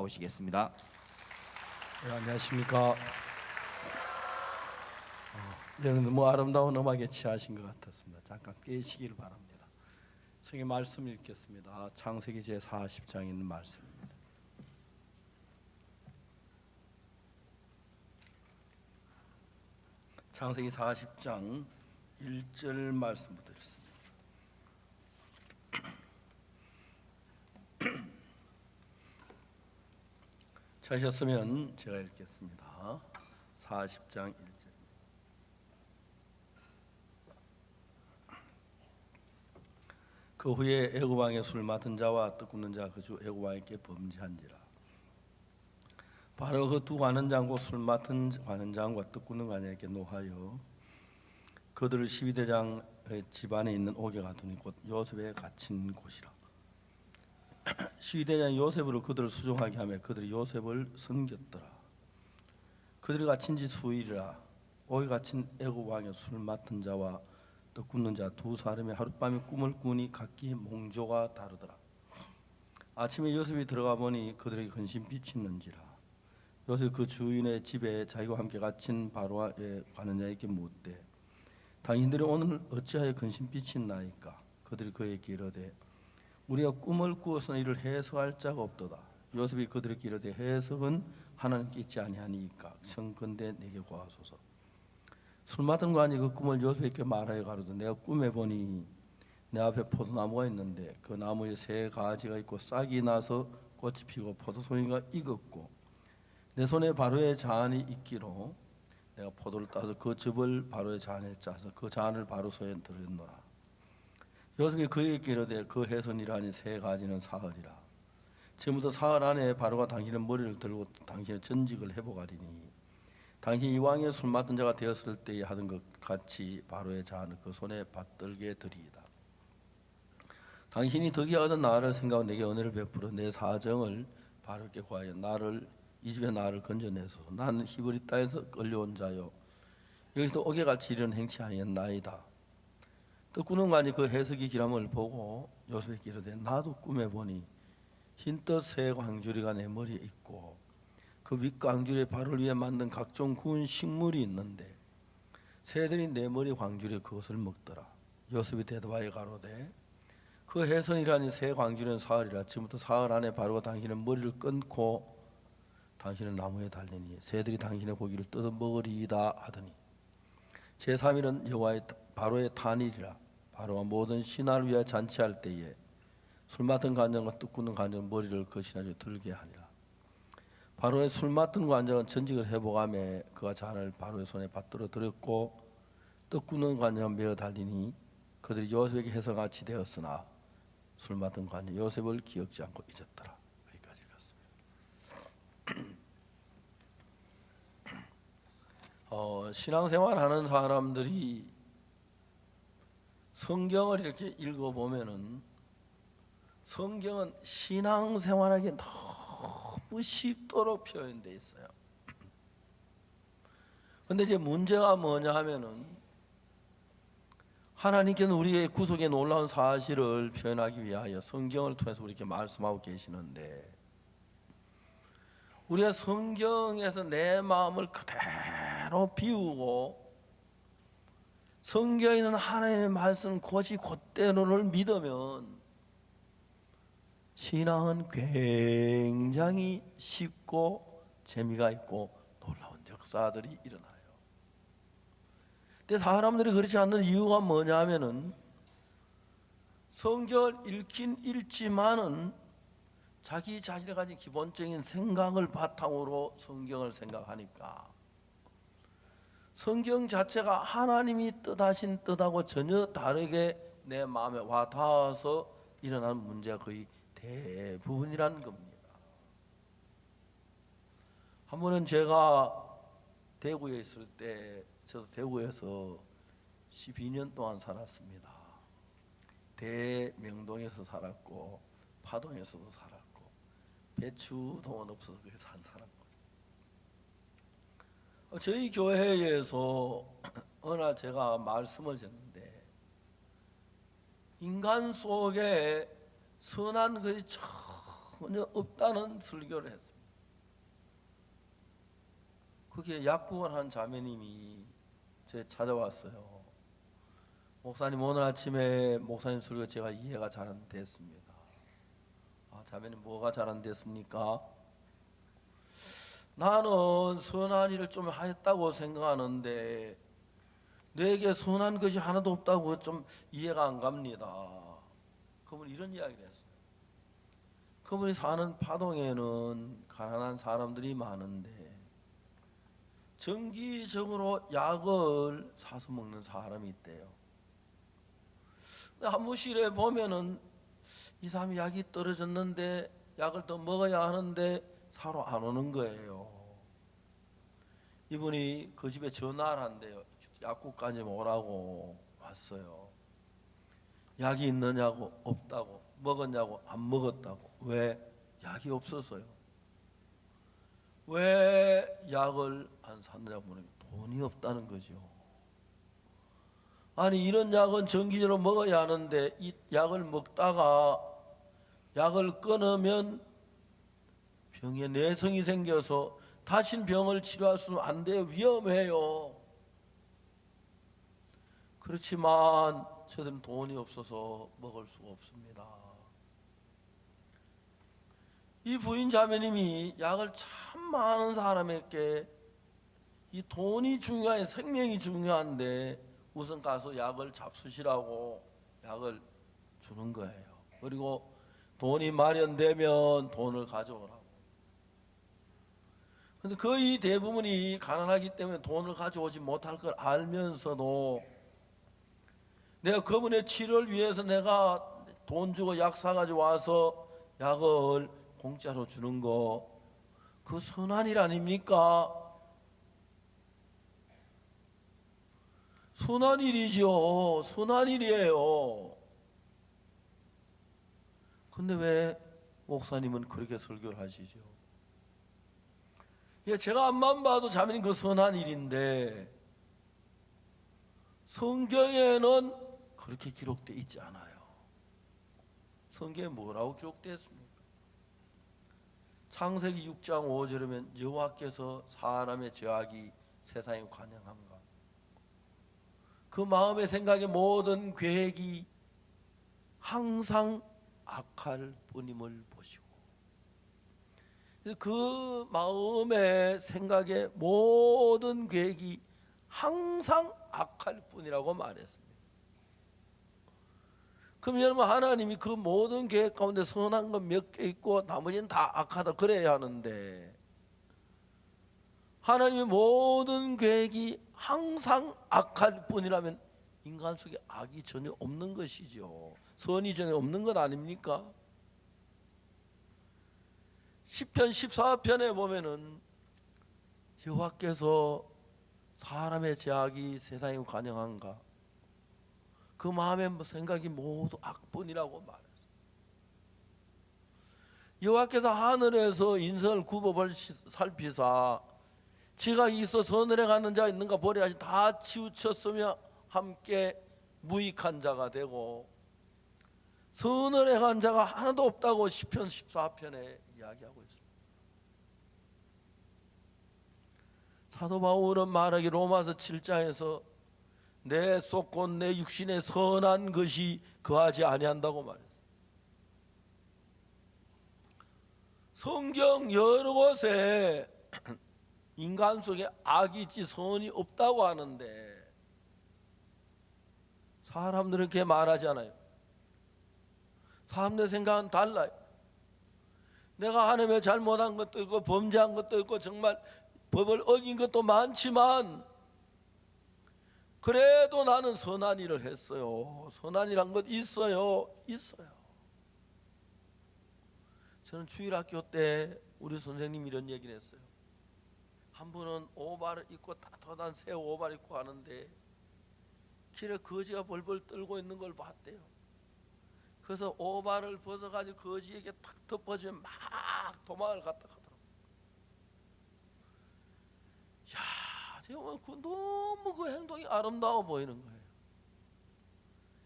오시겠습니다. 네, 안녕하십니까. 여러분 너무 아름다운 음악에 취하신 것 같았습니다. 잠깐 깨시기를 바랍니다. 성의 말씀 읽겠습니다. 창세기 제 40장에 있는 말씀입니다. 창세기 40장 1절 말씀부터 읽습니다. 찾으셨으면 제가 읽겠습니다. 40장 1절. 그 후에 애굽 왕의 술 맡은 자와 떡 굽는 자 그 주 애굽 왕에게 범죄한지라. 바로 그 두 관원장과 술 맡은 관원장과 떡 굽는 관원에게 노하여 그들을 12대장의 집안에 있는 옥에가 두니 곧 요셉에 갇힌 곳이라. 12대장이 요셉으로 그들을 수종하게 하며 그들이 요셉을 섬겼더라. 그들이 갇힌 지 수일이라. 옥에 갇힌 애굽 왕의 술 맡은 자와 떡 굽는 자 두 사람이 하룻밤에 꿈을 꾸니 각기 몽조가 다르더라. 아침에 요셉이 들어가 보니 그들에게 근심 빛이 있는지라. 요셉 그 주인의 집에 자기와 함께 갇힌 바로의 관원자에게 묻되 당신들이 오늘 어찌하여 근심 빛이 있나이까. 그들이 그에게 이르되 우리가 꿈을 꾸어서 이를 해석할 자가 없도다. 요셉이 그들에게 이르되 해석은 하나님께 있지 아니하니까 청컨대 내게 구하소서. 술 맡은 관이 그 꿈을 요셉에게 말하여 가로되 내가 꿈에 보니 내 앞에 포도나무가 있는데 그 나무에 세 가지가 있고 싹이 나서 꽃이 피고 포도송이가 익었고 내 손에 바로의 잔이 있기로 내가 포도를 따서 그 즙을 바로의 잔에 짜서 그 잔을 바로 손에 들였노라. 요셉이 그에게 이르되 그 해선이라니 세 가지는 사흘이라. 지금부터 사흘 안에 바로가 당신의 머리를 들고 당신의 전직을 회복하리니 당신이 왕의 술 맡은 자가 되었을 때에 하던 것 같이 바로의 잔을 그 손에 받들게 드리이다. 당신이 덕이 얻은 나를 생각하고 내게 은혜를 베풀어 내 사정을 바로께 구하여 이 집에 나를 건져내소서. 나는 히브리 땅에서 끌려온 자요 여기서 옥에 같이 이런 행치 아니었나이다. 떡 꾸는 관이 그 해석이 기람을 보고 요셉에게 이르되 나도 꿈에 보니 흰떡 세 광주리가 내 머리에 있고 그 윗광주리에 발을 위에 만든 각종 구운 식물이 있는데 새들이 내 머리 광주리에 그것을 먹더라. 요셉이 대답하여 가로되 그 해선이라니 새 광주리는 사흘이라. 지금부터 사흘 안에 바로가 당신의 머리를 끊고 당신의 나무에 달리니 새들이 당신의 고기를 뜯어 먹으리이다 하더니 제3일은 여호와의 바로의 탄일이라. 바로가 모든 신하를 위하여 잔치할 때에 술 맡은 관장과 떡 굽는 관장은 머리를 그 신하에 들게 하니라. 바로의 술 맡은 관장은 전직을 회복하며 그가 잔을 바로의 손에 받들어 들였고 떡 굽는 관장은 메어 달리니 그들이 요셉에게 해서같이 되었으나 술 맡은 관장 요셉을 기억지 않고 잊었더라. 여기까지 읽었습니다. 신앙생활하는 사람들이 성경을 이렇게 읽어보면은 성경은 신앙생활하기에 너무 쉽도록 표현되어 있어요. 근데 이제 문제가 뭐냐 하면은 하나님께는 우리의 구속의 놀라운 사실을 표현하기 위하여 성경을 통해서 우리에게 말씀하고 계시는데 우리가 성경에서 내 마음을 그대로 비우고 성경에 있는 하나님의 말씀 곧대로를 믿으면 신앙은 굉장히 쉽고 재미가 있고 놀라운 역사들이 일어나요. 근데 사람들이 그렇지 않는 이유가 뭐냐 하면은 성경을 읽긴 읽지만은 자기 자신의 가진 기본적인 생각을 바탕으로 성경을 생각하니까 성경 자체가 하나님이 뜻하신 뜻하고 전혀 다르게 내 마음에 와 닿아서 일어나는 문제가 거의 대부분이라는 겁니다. 한 번은 제가 대구에 있을 때 저도 대구에서 12년 동안 살았습니다. 대명동에서 살았고 파동에서도 살았고 배추동은 없어서 거기서 한 살았고 저희 교회에서 어느 날 제가 말씀을 전했는데 인간 속에 선한 것이 전혀 없다는 설교를 했습니다. 거기에 약국을 한 자매님이 제 찾아왔어요. 목사님, 오늘 아침에 목사님 설교 제가 이해가 잘 안 됐습니다. 자매님, 뭐가 잘 안 됐습니까? 나는 선한 일을 좀 했다고 생각하는데 내게 선한 것이 하나도 없다고 좀 이해가 안 갑니다. 그분이 이런 이야기를 했어요. 그분이 사는 파동에는 가난한 사람들이 많은데 정기적으로 약을 사서 먹는 사람이 있대요. 한무실에 보면은 이 사람이 약이 떨어졌는데 약을 더 먹어야 하는데 사러 안 오는 거예요. 이분이 그 집에 전화를 한대요. 약국까지 오라고 왔어요. 약이 있느냐고 없다고, 먹었냐고 안 먹었다고. 왜? 약이 없어서요. 왜 약을 안 샀느냐고 물으면 돈이 없다는 거죠. 아니, 이런 약은 정기적으로 먹어야 하는데 이 약을 먹다가 약을 끊으면 병에 내성이 생겨서 다신 병을 치료할 수는 안 돼요. 위험해요. 그렇지만 저들은 돈이 없어서 먹을 수가 없습니다. 이 부인 자매님이 약을 참 많은 사람에게 이 돈이 중요해, 생명이 중요한데 우선 가서 약을 잡수시라고 약을 주는 거예요. 그리고 돈이 마련되면 돈을 가져오라고. 근데 거의 대부분이 가난하기 때문에 돈을 가져오지 못할 걸 알면서도 내가 그분의 치료를 위해서 내가 돈 주고 약 사가지고 와서 약을 공짜로 주는 거, 그 선한 일 아닙니까? 선한 일이죠. 선한 일이에요. 근데 왜 목사님은 그렇게 설교를 하시죠? 예, 제가 앞만 봐도 자매님 그 선한 일인데 성경에는 그렇게 기록되어 있지 않아요. 성경에 뭐라고 기록되어 있습니까? 창세기 6장 5절이면 여호와께서 사람의 죄악이 세상에 관영함과 그 마음의 생각의 모든 계획이 항상 악할 뿐임을 보시고 그 마음의 생각의 모든 계획이 항상 악할 뿐이라고 말했습니다. 그럼 여러분, 하나님이 그 모든 계획 가운데 선한 건 몇 개 있고 나머지는 다 악하다 그래야 하는데 하나님의 모든 계획이 항상 악할 뿐이라면 인간 속에 악이 전혀 없는 것이죠. 선이 전혀 없는 것 아닙니까? 시편 14편에 보면은 여호와께서 사람의 죄악이 세상에 관영한가 그 마음의 생각이 모두 악뿐이라고 말했어요. 여호와께서 하늘에서 인생을 굽어볼 살피사 지가 있어 선을 행하는 자가 있는가 보려 하시 다 치우쳤으며 함께 무익한 자가 되고 선을 행한 자가 하나도 없다고 시편 14편에 이야기하고 있습니다. 사도 바울은 말하기 로마서 7장에서 내 속 곧 내 육신에 선한 것이 거하지 아니한다고 말했어요. 성경 여러 곳에 인간 속에 악이 있지 선이 없다고 하는데 사람들은 그렇게 말하지 않아요. 사람들 생각은 달라요. 내가 하나님의 잘못한 것도 있고 범죄한 것도 있고 정말 법을 어긴 것도 많지만 그래도 나는 선한 일을 했어요. 선한 일한 것 있어요. 저는 주일학교 때 우리 선생님이 이런 얘기를 했어요. 한 분은 오발을 입고 따뜻한 새 오발 입고 가는데 길에 거지가 벌벌 떨고 있는 걸 봤대요. 그래서 오발을 벗어가지고 거지에게 탁 덮어주면 막 도망을 갔다 하더라고요. 야, 정말 너무 그 행동이 아름다워 보이는 거예요.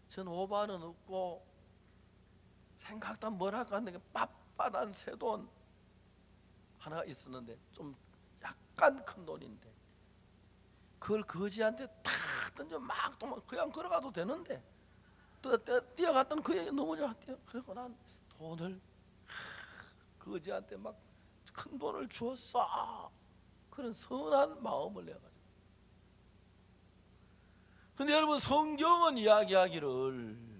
전 오발은 없고 생각도 뭐랄까 하는 게 빳빳한 새돈 하나가 있었는데 좀 약간 큰 돈인데 그걸 거지한테 탁 던져 막 도망 그냥 걸어가도 되는데 뛰어갔던 그에게 넘어져 뛰어. 그리고 난 돈을 거지한테 막 큰 돈을 주었어. 그런 선한 마음을 내가지고. 근데 여러분 성경은 이야기하기를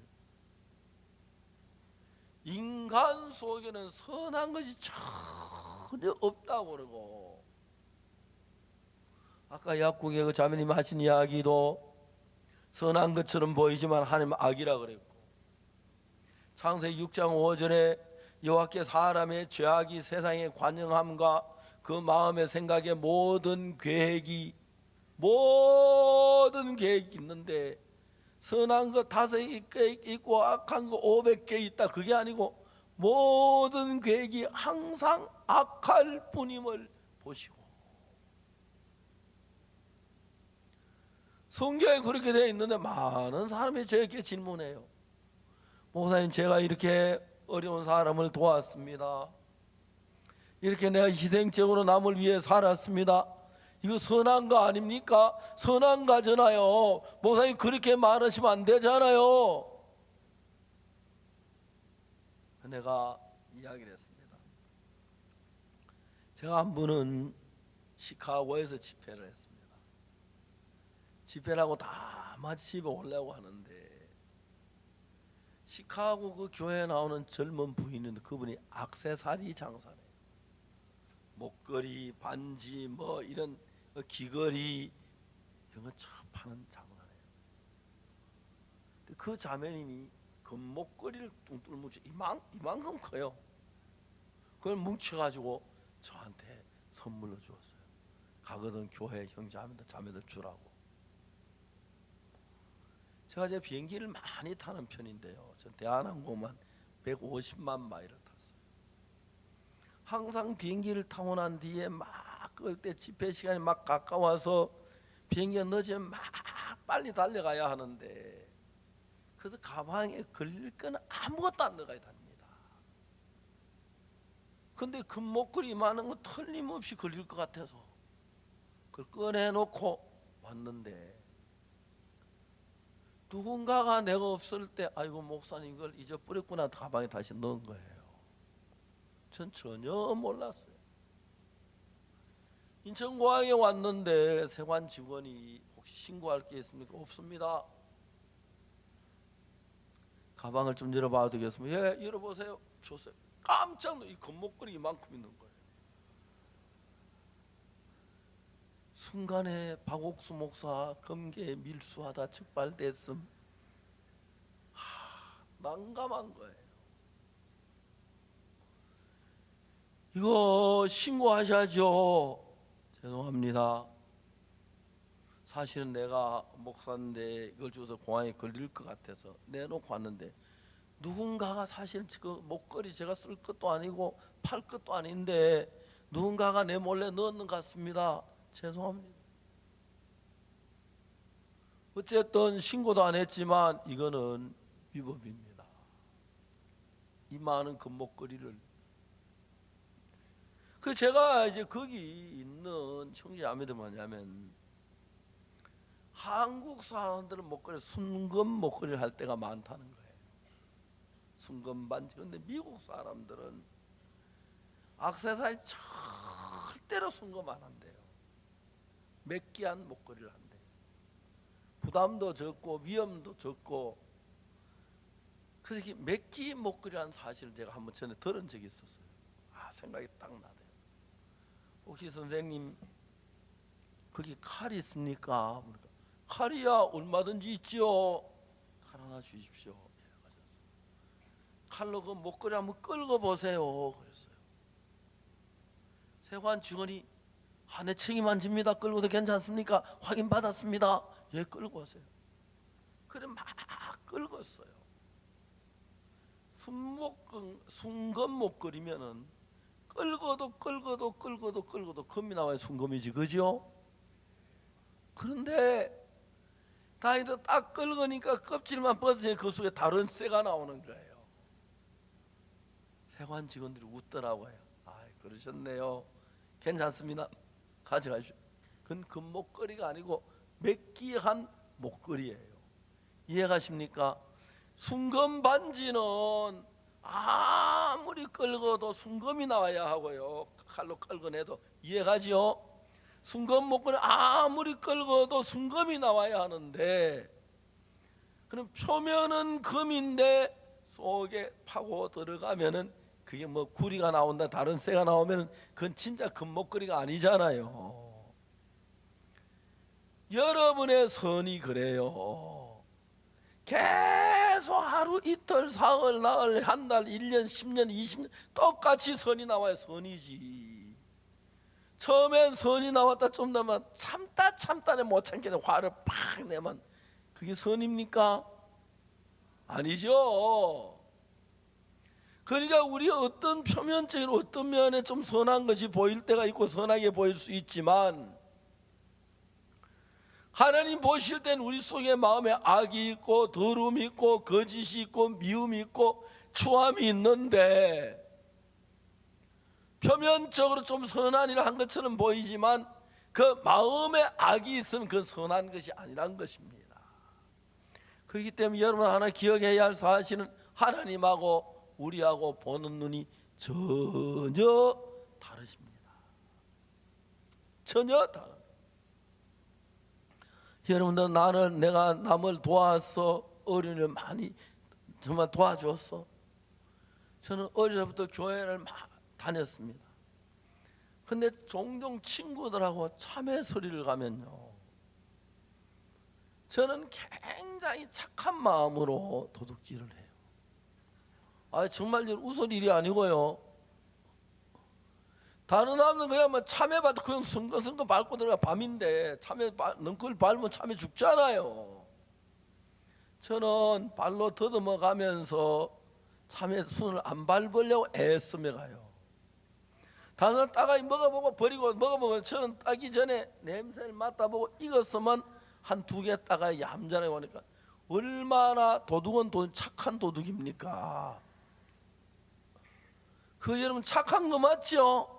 인간 속에는 선한 것이 전혀 없다고 그러고, 아까 약국의 그 자매님 하신 이야기도 선한 것처럼 보이지만 하나님은 악이라 그랬고, 창세기 6장 5절에 여호와께 사람의 죄악이 세상에 관영함과 그 마음의 생각에 모든 계획이 있는데 선한 거 5개 있고 악한 거 500개 있다. 그게 아니고 모든 계획이 항상 악할 뿐임을 보시고, 성경에 그렇게 되어 있는데 많은 사람이 저에게 질문해요. 목사님, 제가 이렇게 어려운 사람을 도왔습니다. 이렇게 내가 희생적으로 남을 위해 살았습니다. 이거 선한 거 아닙니까? 선한 거잖아요. 목사님 그렇게 말하시면 안 되잖아요. 내가 이야기를 했습니다. 제가 한 번은 시카고에서 집회를 했습니다. 집회를 하고 다 마치 집에 오려고 하는데 시카고 그 교회에 나오는 젊은 부인인데 그분이 액세서리 장사래요. 목걸이, 반지, 뭐 이런 귀걸이 이런 거 참 파는 장사래요. 그 자매님이 금목걸이를 뚱뚱 뭉쳐 이만큼 커요. 그걸 뭉쳐가지고 저한테 선물로 주었어요. 가거든 교회 형제자매들 자매들 주라고. 제가 제 비행기를 많이 타는 편인데요. 전 대한항공만 150만 마일을 탔어요. 항상 비행기를 타고 난 뒤에 막 그때 집회 시간이 막 가까워서 비행기가 늦으면 막 빨리 달려가야 하는데, 그래서 가방에 걸릴 건 아무것도 안 넣어가야 됩니다. 근데 금목걸이 많은 거 틀림없이 걸릴 것 같아서 그걸 꺼내놓고 왔는데, 누군가가 내가 없을 때 아이고 목사님 이걸 잊어버렸구나 가방에 다시 넣은 거예요. 전 전혀 몰랐어요. 인천공항에 왔는데 세관 직원이 혹시 신고할 게 있습니까? 없습니다. 가방을 좀 열어봐도 되겠습니까? 예, 열어보세요. 줬어요. 깜짝 놀라 이 금목걸이 이만큼 있는 거예요. 순간에 박옥수 목사 검계에 밀수하다 적발됐음. 난감한 거예요. 이거 신고하셔야죠. 죄송합니다. 사실은 내가 목사인데 이걸 줘서 공항에 걸릴 것 같아서 내놓고 왔는데, 누군가가 사실 그 목걸이 제가 쓸 것도 아니고 팔 것도 아닌데 누군가가 내 몰래 넣는 것 같습니다. 죄송합니다. 어쨌든 신고도 안 했지만 이거는 위법입니다. 이 많은 금목걸이를. 그 제가 이제 거기 있는 청지자매들 뭐냐면 한국 사람들은 목걸이 순금 목걸이를 할 때가 많다는 거예요. 순금 반지. 근데 미국 사람들은 액세서리 절대로 순금 안 한대요. 맥기한 목걸이를 한대요. 부담도 적고 위험도 적고. 그래서 맥기 목걸이라는 사실을 제가 한번 전에 들은 적이 있었어요. 생각이 딱 나네요. 혹시 선생님 거기 칼이 있습니까? 그러니까 칼이야 얼마든지 있지요. 칼 하나 주십시오. 칼로 그 목걸이 한번 끌고 보세요. 그랬어요. 세관 직원이 내 책임 안 집니다. 끌고도 괜찮습니까? 확인 받았습니다. 예, 끌고 오세요. 그래 막 끌었어요. 순금 목걸이면은 끌고도 금이 나와야 순금이지, 그죠? 그런데 다이도 딱 끌으니까 껍질만 벗으니 그 속에 다른 쇠가 나오는 거예요. 세관 직원들이 웃더라고요. 그러셨네요. 괜찮습니다. 가져가시오. 그건 금목걸이가 아니고 매끼한 목걸이에요. 이해가십니까? 순금 반지는 아무리 끌고도 순금이 나와야 하고요. 칼로 끌어내도 이해가지요? 순금 목걸이 아무리 끌고도 순금이 나와야 하는데, 그럼 표면은 금인데 속에 파고 들어가면은 그게 뭐 구리가 나온다 다른 쇠가 나오면은 그건 진짜 금목걸이가 아니잖아요. 여러분의 선이 그래요. 계속 하루 이틀 사흘 나흘 한 달 1년 10년 20년 똑같이 선이 나와야 선이지. 처음엔 선이 나왔다 좀 나면 참다 못 참겠네 화를 팍 내면 그게 선입니까? 아니죠. 그러니까 우리 어떤 표면적으로 어떤 면에 좀 선한 것이 보일 때가 있고 선하게 보일 수 있지만, 하나님 보실 땐 우리 속에 마음에 악이 있고 더러움이 있고 거짓이 있고 미움이 있고 추함이 있는데, 표면적으로 좀 선한 일을 한 것처럼 보이지만 그 마음에 악이 있으면 그건 선한 것이 아니란 것입니다. 그렇기 때문에 여러분 하나 기억해야 할 사실은 하나님하고 우리하고 보는 눈이 전혀 다르십니다. 전혀 다릅니다. 여러분들, 내가 남을 도와서 어린이를 많이 정말 도와줬어. 저는 어릴 때부터 교회를 막 다녔습니다. 근데 종종 친구들하고 참회 소리를 가면요, 저는 굉장히 착한 마음으로 도둑질을 해요. 정말 웃을 일이 아니고요. 다른 사람은 그냥 뭐 참외 밭 그냥 성거 밟고 들어가 밤인데 넝쿨 밟으면 참외 죽잖아요. 저는 발로 더듬어 가면서 참외 순을 안 밟으려고 애쓰며 가요. 다른 사람 따가이 먹어보고 버리고 먹어보고, 저는 따기 전에 냄새를 맡아보고 익었으면 한 2개 따가이 얌전하게 오니까 얼마나 도둑은 착한 도둑입니까? 그 여러분 착한 거 맞죠?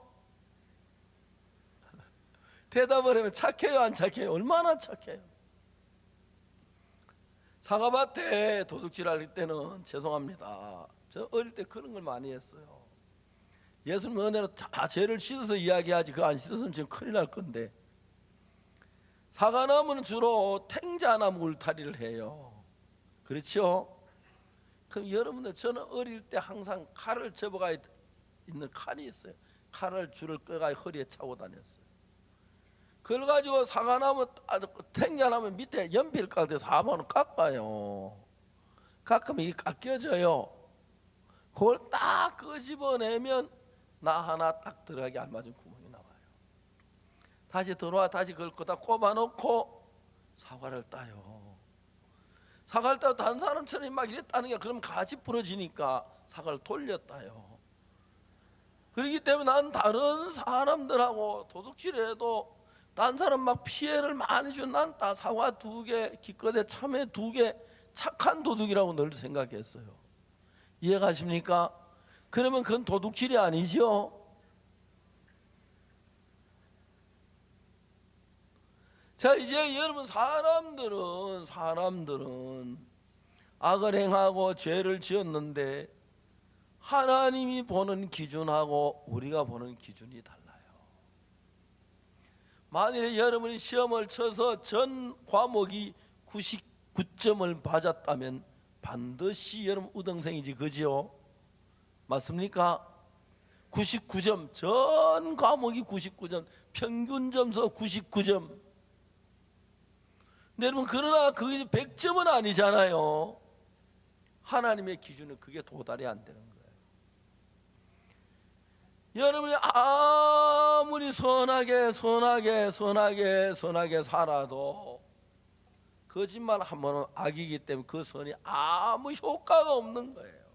대답을 하면 착해요 안 착해요? 얼마나 착해요? 사과밭에 도둑질할 때는 죄송합니다, 저 어릴 때 그런 걸 많이 했어요. 예수님 은혜로 다 죄를 씻어서 이야기하지 그거 안 씻어서는 지금 큰일 날 건데, 사과나무는 주로 탱자나무 울타리를 해요. 그렇죠? 그럼 여러분들, 저는 어릴 때 항상 칼을 접어가 있는 칼이 있어요. 칼을 줄을 끄가 허리에 차고 다녔어요. 그걸 가지고 사과나무 탱자나무 밑에 연필 깎을 때 4번을 깎아요. 깎으면 이게 깎여져요. 그걸 딱 끄집어내면 나 하나 딱 들어가게 알맞은 구멍이 나와요. 다시 들어와 다시 그걸 거기다 꼽아놓고 사과를 따요. 사과를 따고 다른 사람처럼 막 이랬다는 게, 그럼 가지 부러지니까 사과를 돌렸다요. 그렇기 때문에 난 다른 사람들하고 도둑질해도 딴 사람 막 피해를 많이 준 난 다 사과 2개, 기껏해 참외 2개 착한 도둑이라고 늘 생각했어요. 이해가십니까? 그러면 그건 도둑질이 아니죠. 자, 이제 여러분, 사람들은 악을 행하고 죄를 지었는데 하나님이 보는 기준하고 우리가 보는 기준이 달라요. 만일에 여러분이 시험을 쳐서 전 과목이 99점을 받았다면 반드시 여러분 우등생이지, 그죠? 맞습니까? 99점, 전 과목이 99점, 평균 점수 99점. 근데 여러분, 그러나 그게 100점은 아니잖아요. 하나님의 기준은 그게 도달이 안 되는 거예요. 여러분이 아무리 선하게 살아도 거짓말 한 번은 악이기 때문에 그 선이 아무 효과가 없는 거예요.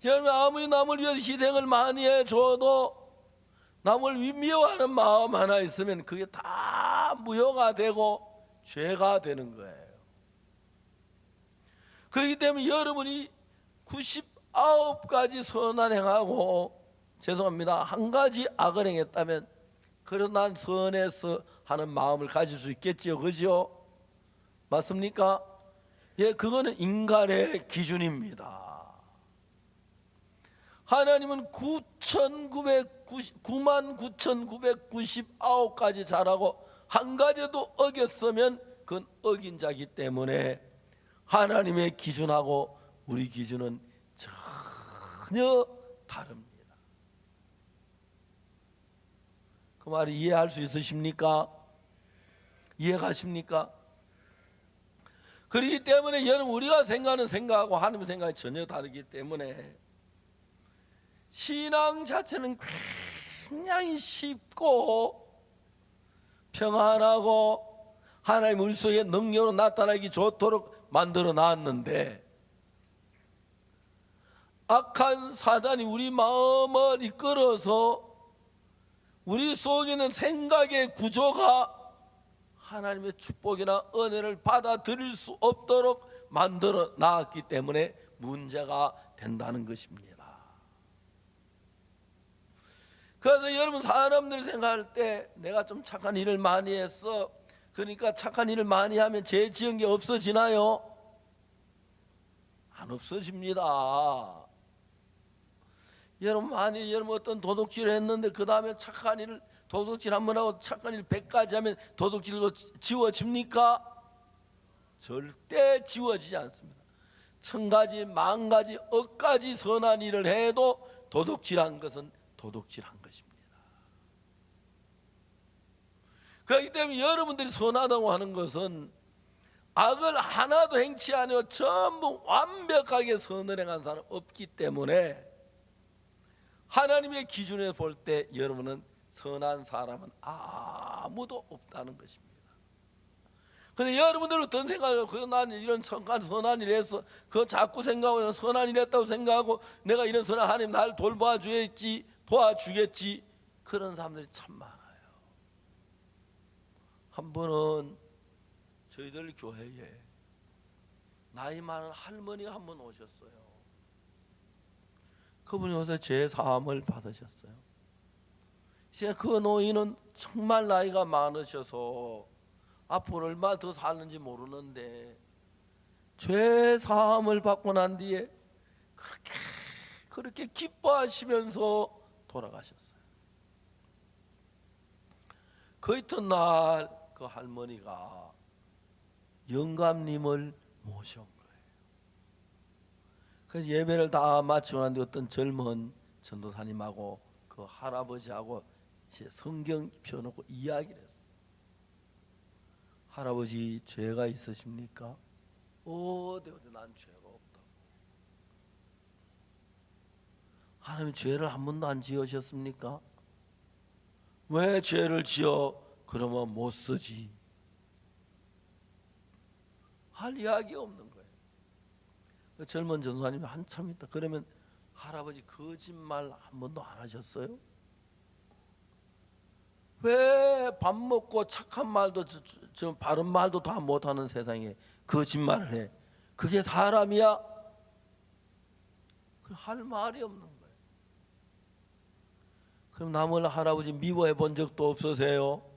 여러분, 아무리 남을 위해서 희생을 많이 해줘도 남을 미워하는 마음 하나 있으면 그게 다 무효가 되고 죄가 되는 거예요. 그렇기 때문에 여러분이 99가지 선한 행하고, 죄송합니다, 한 가지 악을 행했다면 그래도 난 선해서 하는 마음을 가질 수 있겠지요, 그죠? 맞습니까? 예, 그거는 인간의 기준입니다. 하나님은 99,999가지 잘하고 한 가지도 어겼으면 그건 어긴 자기 때문에 하나님의 기준하고 우리 기준은 전혀 다릅니다. 그 말이 이해할 수 있으십니까? 이해가십니까? 그렇기 때문에 여러분, 우리가 생각하는 생각하고 하나님의 생각이 전혀 다르기 때문에 신앙 자체는 굉장히 쉽고 평안하고 하나님 우리 속에 능력으로 나타나기 좋도록 만들어 놨는데, 악한 사단이 우리 마음을 이끌어서 우리 속에 있는 생각의 구조가 하나님의 축복이나 은혜를 받아들일 수 없도록 만들어 놨기 때문에 문제가 된다는 것입니다. 그래서 여러분, 사람들이 생각할 때 내가 좀 착한 일을 많이 했어, 그러니까 착한 일을 많이 하면 죄 지은 게 없어지나요? 안 없어집니다. 여러분, 만일 여러분 어떤 도둑질을 했는데 그 다음에 착한 일을, 도둑질 한번 하고 착한 일 100가지 하면 도둑질로 지워집니까? 절대 지워지지 않습니다. 1000가지, 10,000가지, 억가지 선한 일을 해도 도둑질한 것은 도둑질한 것입니다. 그렇기 때문에 여러분들이 선하다고 하는 것은 악을 하나도 행치 않으며 전부 완벽하게 선을 행한 사람 없기 때문에 하나님의 기준에 볼 때 여러분은 선한 사람은 아무도 없다는 것입니다. 근데 여러분들은 어떤 생각을 해요? 난 이런 선한 일 했어, 그거 자꾸 생각하고 선한 일 했다고 생각하고 내가 이런 선한 하나님 날 도와주겠지, 그런 사람들이 참 많아요. 한 번은 저희들 교회에 나이 많은 할머니가 한 번 오셨어요. 그분이 와서 죄 사함을 받으셨어요. 이제 그 노인은 정말 나이가 많으셔서 앞으로 얼마 더 살는지 모르는데 죄 사함을 받고 난 뒤에 그렇게 기뻐하시면서 돌아가셨어요. 그 이튿날 그 할머니가 영감님을 모셔온 거예요. 그래서 예배를 다 마치고 난 뒤에 어떤 젊은 전도사님하고 그 할아버지하고 성경 펴놓고 이야기를 했어요. 할아버지, 죄가 있으십니까? 어디 난 죄가 없다고. 하나님 죄를 한 번도 안 지으셨습니까? 왜 죄를 지어? 그러면 못 쓰지. 할 이야기 없는 거예요. 그 젊은 전도사님이 한참 있다. 그러면 할아버지 거짓말 한 번도 안 하셨어요? 왜 밥 먹고 착한 말도 바른 말도 다 못하는 세상에 거짓말을 해? 그게 사람이야? 할 말이 없는 거예요. 그럼 남을 할아버지 미워해 본 적도 없으세요?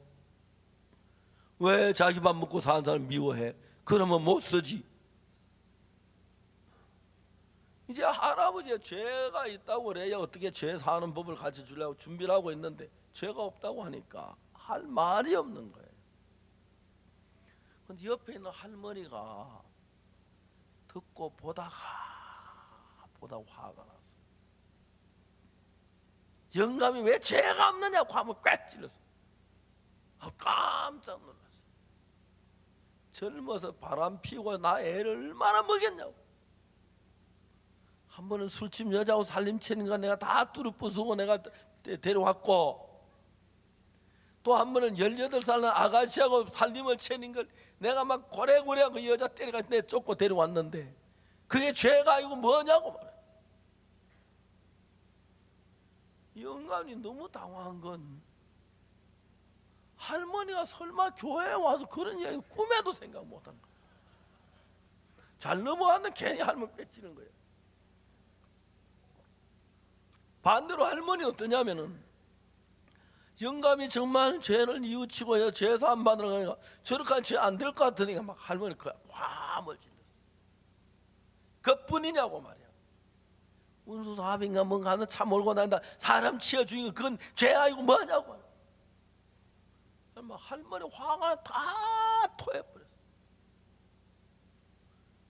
왜 자기 밥 먹고 사는 사람 미워해? 그러면 못 쓰지. 이제 할아버지가 죄가 있다고 그래야 어떻게 죄 사는 법을 가르쳐 주려고 준비를 하고 있는데 죄가 없다고 하니까 할 말이 없는 거예요. 근데 옆에 있는 할머니가 듣고 보다가 화가 났어요. 영감이 왜 죄가 없느냐고 하면 꽥 찔렀어요. 깜짝 놀랐어요. 젊어서 바람 피고 나 애를 얼마나 먹였냐고. 한 번은 술집 여자하고 살림채는 거 내가 다 뚜루 부수고 내가 데려왔고, 또 한 번은 18살 아가씨하고 살림을 채는 걸 내가 막 고래고래 그 여자 때려가 내 쫓고 데려왔는데 그게 죄가 아니고 뭐냐고 말해. 영감이 너무 당황한 건 할머니가 설마 교회에 와서 그런 이야기 꿈에도 생각 못한 거야. 잘 넘어갔는데 괜히 할머니 뺏기는 거예요. 반대로 할머니 어떠냐면은 영감이 정말 죄를 뉘우치고 죄사함 받으러 가니까 저렇게 죄 안 될 것 같으니까 막 할머니 그 화물 질렀어. 그뿐이냐고 말이야. 운수사합인가 뭔가 하는 차 몰고 다닌다 사람 치어 죽인 거 그건 죄 아니고 뭐냐고 말이야. 막 할머니 화가 다 토해버렸어.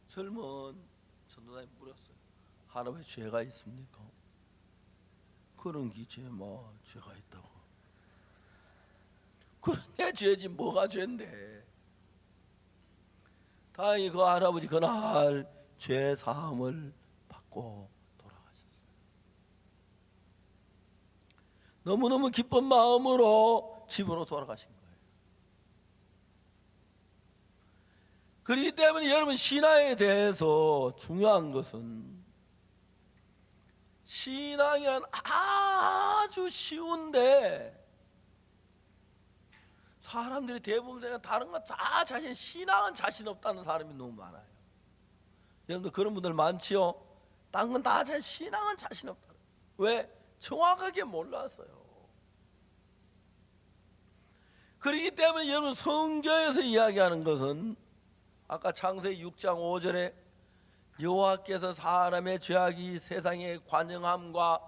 젊은 전도사님 물었어요. 할아버지 죄가 있습니까? 그런 게 죄 뭐 죄가 있다고. 그런 게 죄지 뭐가 죄인데. 다행히 그 할아버지 그날 죄 사함을 받고 돌아가셨어요. 너무너무 기쁜 마음으로 집으로 돌아가신 거예요. 그렇기 때문에 여러분 신앙에 대해서 중요한 것은 신앙이란 아주 쉬운데 사람들이 대부분 생각 다른 건 다 자신 신앙은 자신 없다는 사람이 너무 많아요. 여러분들 그런 분들 많지요. 딴 건 다 자신 신앙은 자신 없다. 왜? 정확하게 몰랐어요. 그렇기 때문에 여러분 성경에서 이야기하는 것은 아까 창세기 6장 5절에 여호와께서 사람의 죄악이 세상에 관영함과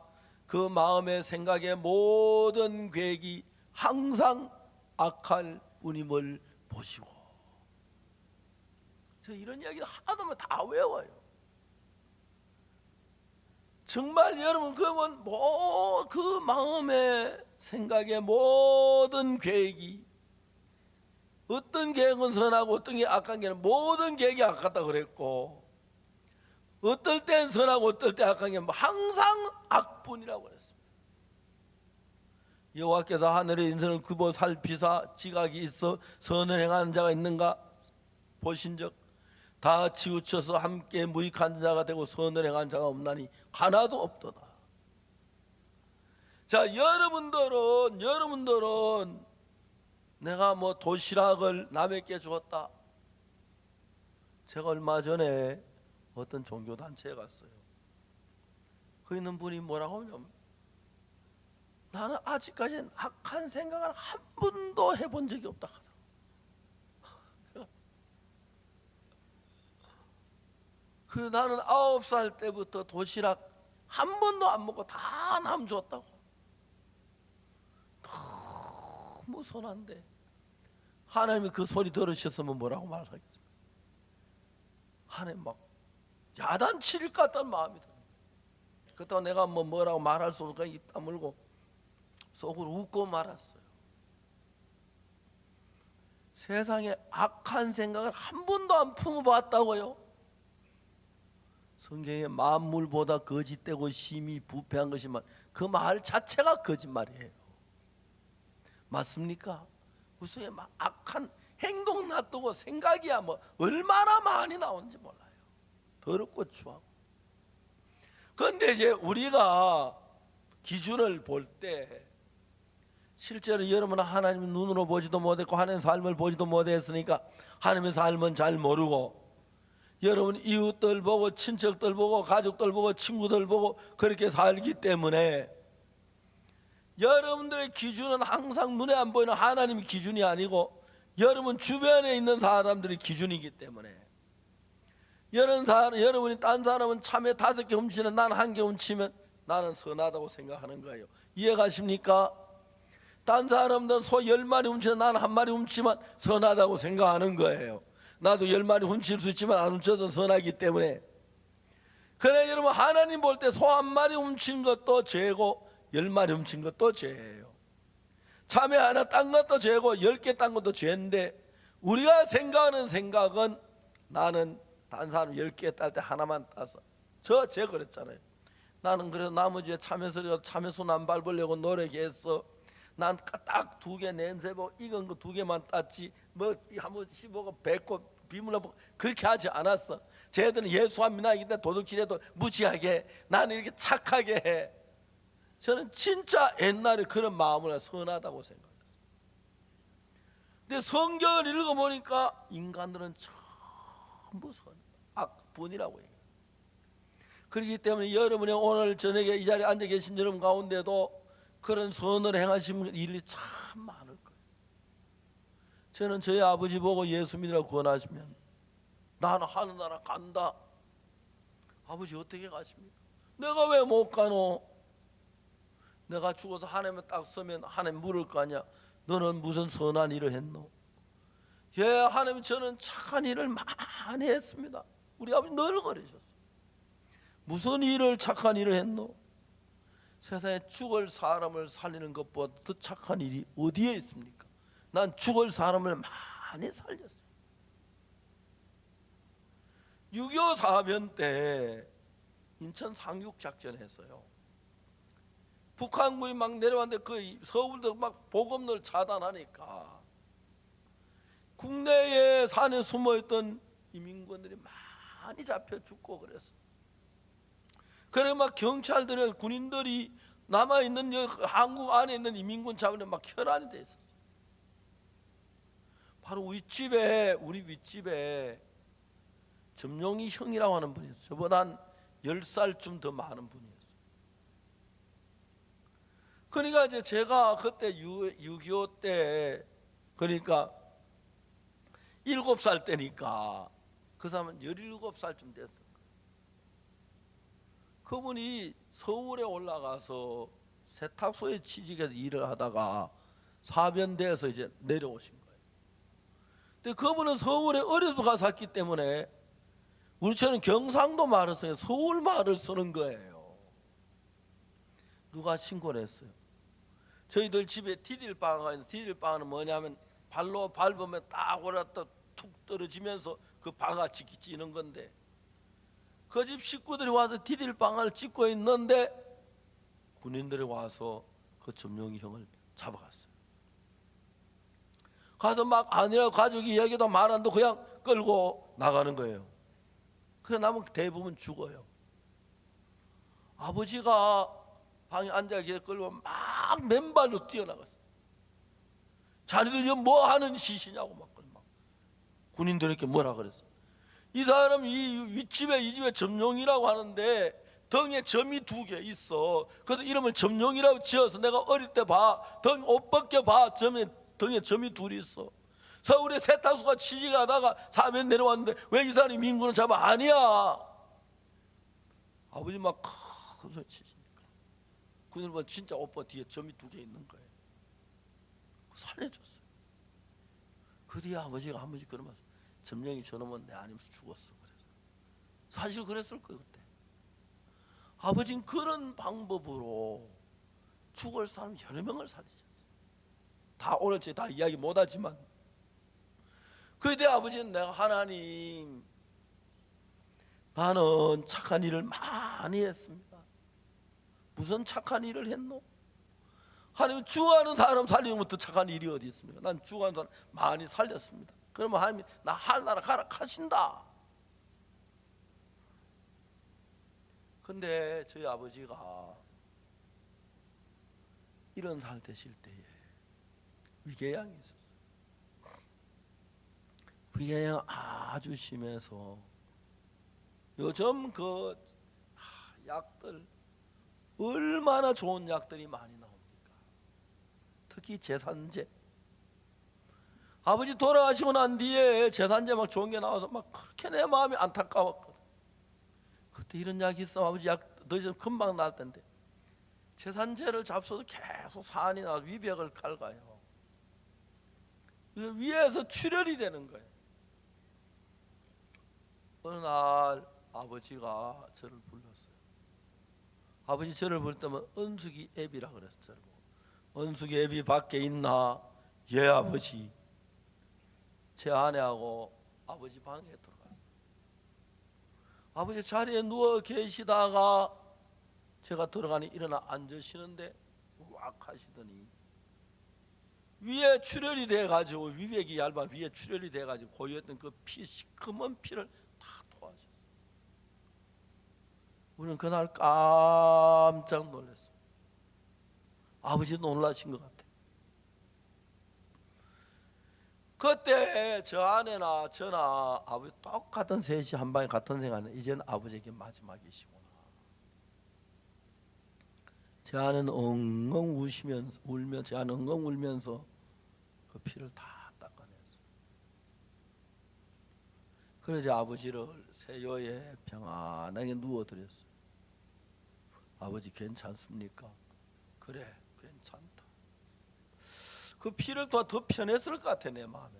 그 마음의 생각의 모든 계획이 항상 악할 뿐임을 보시고. 저 이런 이야기를 하나도 다 외워요. 정말 여러분 그러면 그 마음의 생각의 모든 계획이 어떤 계획은 선하고 어떤 게 악한 게는 모든 계획이 악하다 그랬고 어떨 땐 선하고 어떨 때 악한 게 항상 악뿐이라고 그랬습니다. 여호와께서 하늘의 인선을 굽어 살피사 지각이 있어 선을 행하는 자가 있는가 보신즉 다 치우쳐서 함께 무익한 자가 되고 선을 행하는 자가 없나니 하나도 없도다. 자, 여러분들은 내가 뭐 도시락을 남에게 주었다. 제가 얼마 전에 어떤 종교단체에 갔어요. 그 있는 분이 뭐라고 하냐면 나는 아직까지는 악한 생각을 한 번도 해본 적이 없다 하더라고요. 나는 9살 때부터 도시락 한 번도 안 먹고 다 남 줬다고. 너무 선한데 하나님이 그 소리 들으셨으면 뭐라고 말하겠습니까? 하나님 막 야단칠 것 같다는 마음이 들어요. 그렇다고 내가 뭐라고 말할 수 없으니까 입 다물고 속으로 웃고 말았어요. 세상에 악한 생각을 한 번도 안 품어봤다고요? 성경에 만물보다 거짓되고 심히 부패한 것이만 그 말 자체가 거짓말이에요. 맞습니까? 우승에 막 악한 행동 놔두고 생각이야 뭐 얼마나 많이 나오는지 몰라요. 더럽고 추하고. 그런데 이제 우리가 기준을 볼 때 실제로 여러분은 하나님 눈으로 보지도 못했고 하나님의 삶을 보지도 못했으니까 하나님의 삶은 잘 모르고 여러분 이웃들 보고 친척들 보고 가족들 보고 친구들 보고 그렇게 살기 때문에 여러분들의 기준은 항상 눈에 안 보이는 하나님의 기준이 아니고 여러분 주변에 있는 사람들의 기준이기 때문에 여러분이 딴 사람은 참외 5개 훔치는 난 1개 훔치면 나는 선하다고 생각하는 거예요. 이해가십니까? 딴 사람들은 소 10마리 훔치는 난 1마리 훔치면 선하다고 생각하는 거예요. 나도 10마리 훔칠 수 있지만 안 훔쳐도 선하기 때문에. 그래 여러분 하나님 볼 때 소 1마리 훔친 것도 죄고 10마리 훔친 것도 죄예요. 참외 하나 딴 것도 죄고 10개 딴 것도 죄인데 우리가 생각하는 생각은 나는 딴 사람 10개 딸 때 하나만 따서 제가 그랬잖아요. 나는 그래서 나머지에 참외소리가 참외순 안 밟으려고 노력했어. 난 딱 2개 냄새보고 익은 거 2개만 땄지 뭐 한번 씹어고 뱉고 비물러보고 그렇게 하지 않았어. 쟤들은 예수 안 믿나이기 때문에 도둑질해도 무지하게 나는 이렇게 착하게 해. 저는 진짜 옛날에 그런 마음으로 선하다고 생각했어요. 근데 성경을 읽어보니까 인간들은 전부 악뿐이라고 얘기해요. 그렇기 때문에 여러분이 오늘 저녁에 이 자리에 앉아 계신 여러분 가운데도 그런 선을 행하신 일이 참 많을 거예요. 저는 저희 아버지 보고 예수 믿으라고 권하시면 나는 하늘나라 간다. 아버지 어떻게 가십니까? 내가 왜 못 가노? 내가 죽어서 하나님에 딱 서면 하나님 물을 거 아니야. 너는 무슨 선한 일을 했노? 예, 하나님 저는 착한 일을 많이 했습니다. 우리 아버지 늘 그러셨어요. 무슨 일을 착한 일을 했노? 세상에 죽을 사람을 살리는 것보다 더 착한 일이 어디에 있습니까? 난 죽을 사람을 많이 살렸어요. 6.25 사변 때 인천 상륙 작전 했어요. 북한군이 막 내려왔는데 그 서울도 막 보급로를 차단하니까 국내에 산에 숨어있던 이민군들이 많이 잡혀 죽고 그랬어. 그래 막 경찰들이 군인들이 남아있는 한국 안에 있는 이민군 잡으려 막 혈안이 돼 있었어. 바로 우리 윗집에 점용이 형이라고 하는 분이 있어요. 저보다 한 10살쯤 더 많은 분이었어요. 그러니까 이제 제가 그때 6.25 때 그러니까 7살 때니까 그 사람은 17살쯤 됐어요. 그분이 서울에 올라가서 세탁소에 취직해서 일을 하다가 사변대에서 이제 내려오신 거예요. 근데 그분은 서울에 어려서 가서 살기 때문에 우리처럼 경상도 말을 써요. 서울 말을 쓰는 거예요. 누가 신고를 했어요. 저희들 집에 디딜방아가 있는데 디딜방아는 뭐냐면 발로 밟으면 딱 올라갔다 툭 떨어지면서 그 방아 찌는 건데 그 집 식구들이 와서 디딜방아를 찍고 있는데 군인들이 와서 그 점령이 형을 잡아갔어요. 가서 막 아니라고 가족이 얘기도 많았는데 그냥 끌고 나가는 거예요. 그래 남은 대부분 죽어요. 아버지가 방에 앉아 계속 끌고 막 맨발로 뛰어나갔어요. 자네들이 뭐 하는 짓이냐고 막 군인들에게 뭐라 그랬어. 이 사람 이 집에 점용이라고 하는데 등에 점이 2개 있어. 그래서 이름을 점용이라고 지어서 내가 어릴 때 봐. 등 옷 벗겨 봐. 등에 점이 2 있어. 서울에 세탁소가 취직하다가 사면 내려왔는데 왜 이 사람이 민군을 잡아? 아니야. 아버지 막 큰 소리 치시니까 군인을 보면 진짜 오빠 뒤에 점이 2개 있는 거예요. 살려줬어요. 그 뒤에 아버지가 한 번씩 그러면서 점령이 저놈은 내 아니면서 죽었어. 그래서 사실 그랬을 거예요 그때. 아버지는 그런 방법으로 죽을 사람 여러 명을 살리셨어요. 다 오늘 다 이야기 못하지만 그때 아버지는 내가 하나님 나는 착한 일을 많이 했습니다. 무슨 착한 일을 했노? 하나님 죽어가는 사람 살리는 것도 착한 일이 어디 있습니까? 난 죽어가는 사람 많이 살렸습니다. 그러면 하나님이 나 하늘나라 가라 하신다. 근데 저희 아버지가 70살 되실 때에 위궤양이 있었어요. 위궤양 아주 심해서 요즘 그 약들 얼마나 좋은 약들이 많이 나옵니까? 특히 제산제. 아버지 돌아가시고 난 뒤에 제산제 막 좋은 게 나와서 막 그렇게 내 마음이 안타까웠거든. 그때 이런 약이 있으면 아버지 약 더 이상 금방 나을 텐데 제산제를 잡숴도 계속 산이 나서 위벽을 갉아요. 위에서 출혈이 되는 거예요. 어느 날 아버지가 저를 불렀어요. 아버지 저를 부를 때면 은숙이 애비라 그랬어요. 은숙이 애비 밖에 있나? 예 아버지. 제 아내하고 아버지 방에 들어갔어요. 아버지 자리에 누워 계시다가 제가 들어가니 일어나 앉으시는데 왁 하시더니 위에 출혈이 돼가지고 위벽이 얇아 위에 출혈이 돼가지고 고였던 그 피 시커먼 피를 다 토하셨어요. 우리는 그날 깜짝 놀랐어요. 아버지 놀라신 것 같아요. 그때 저 아내나 저나 아버지 똑같은 셋이 한 방에 같은 생각은 이제는 아버지에게 마지막이시구나. 제 아는 엉엉 제 아는 엉엉 울면서 그 피를 다 닦아냈어요. 그러자 아버지를 세요에 평안하게 누워드렸어요. 아버지 괜찮습니까? 그래, 괜찮다. 그 피를 더 편했을 것 같아, 내 마음에.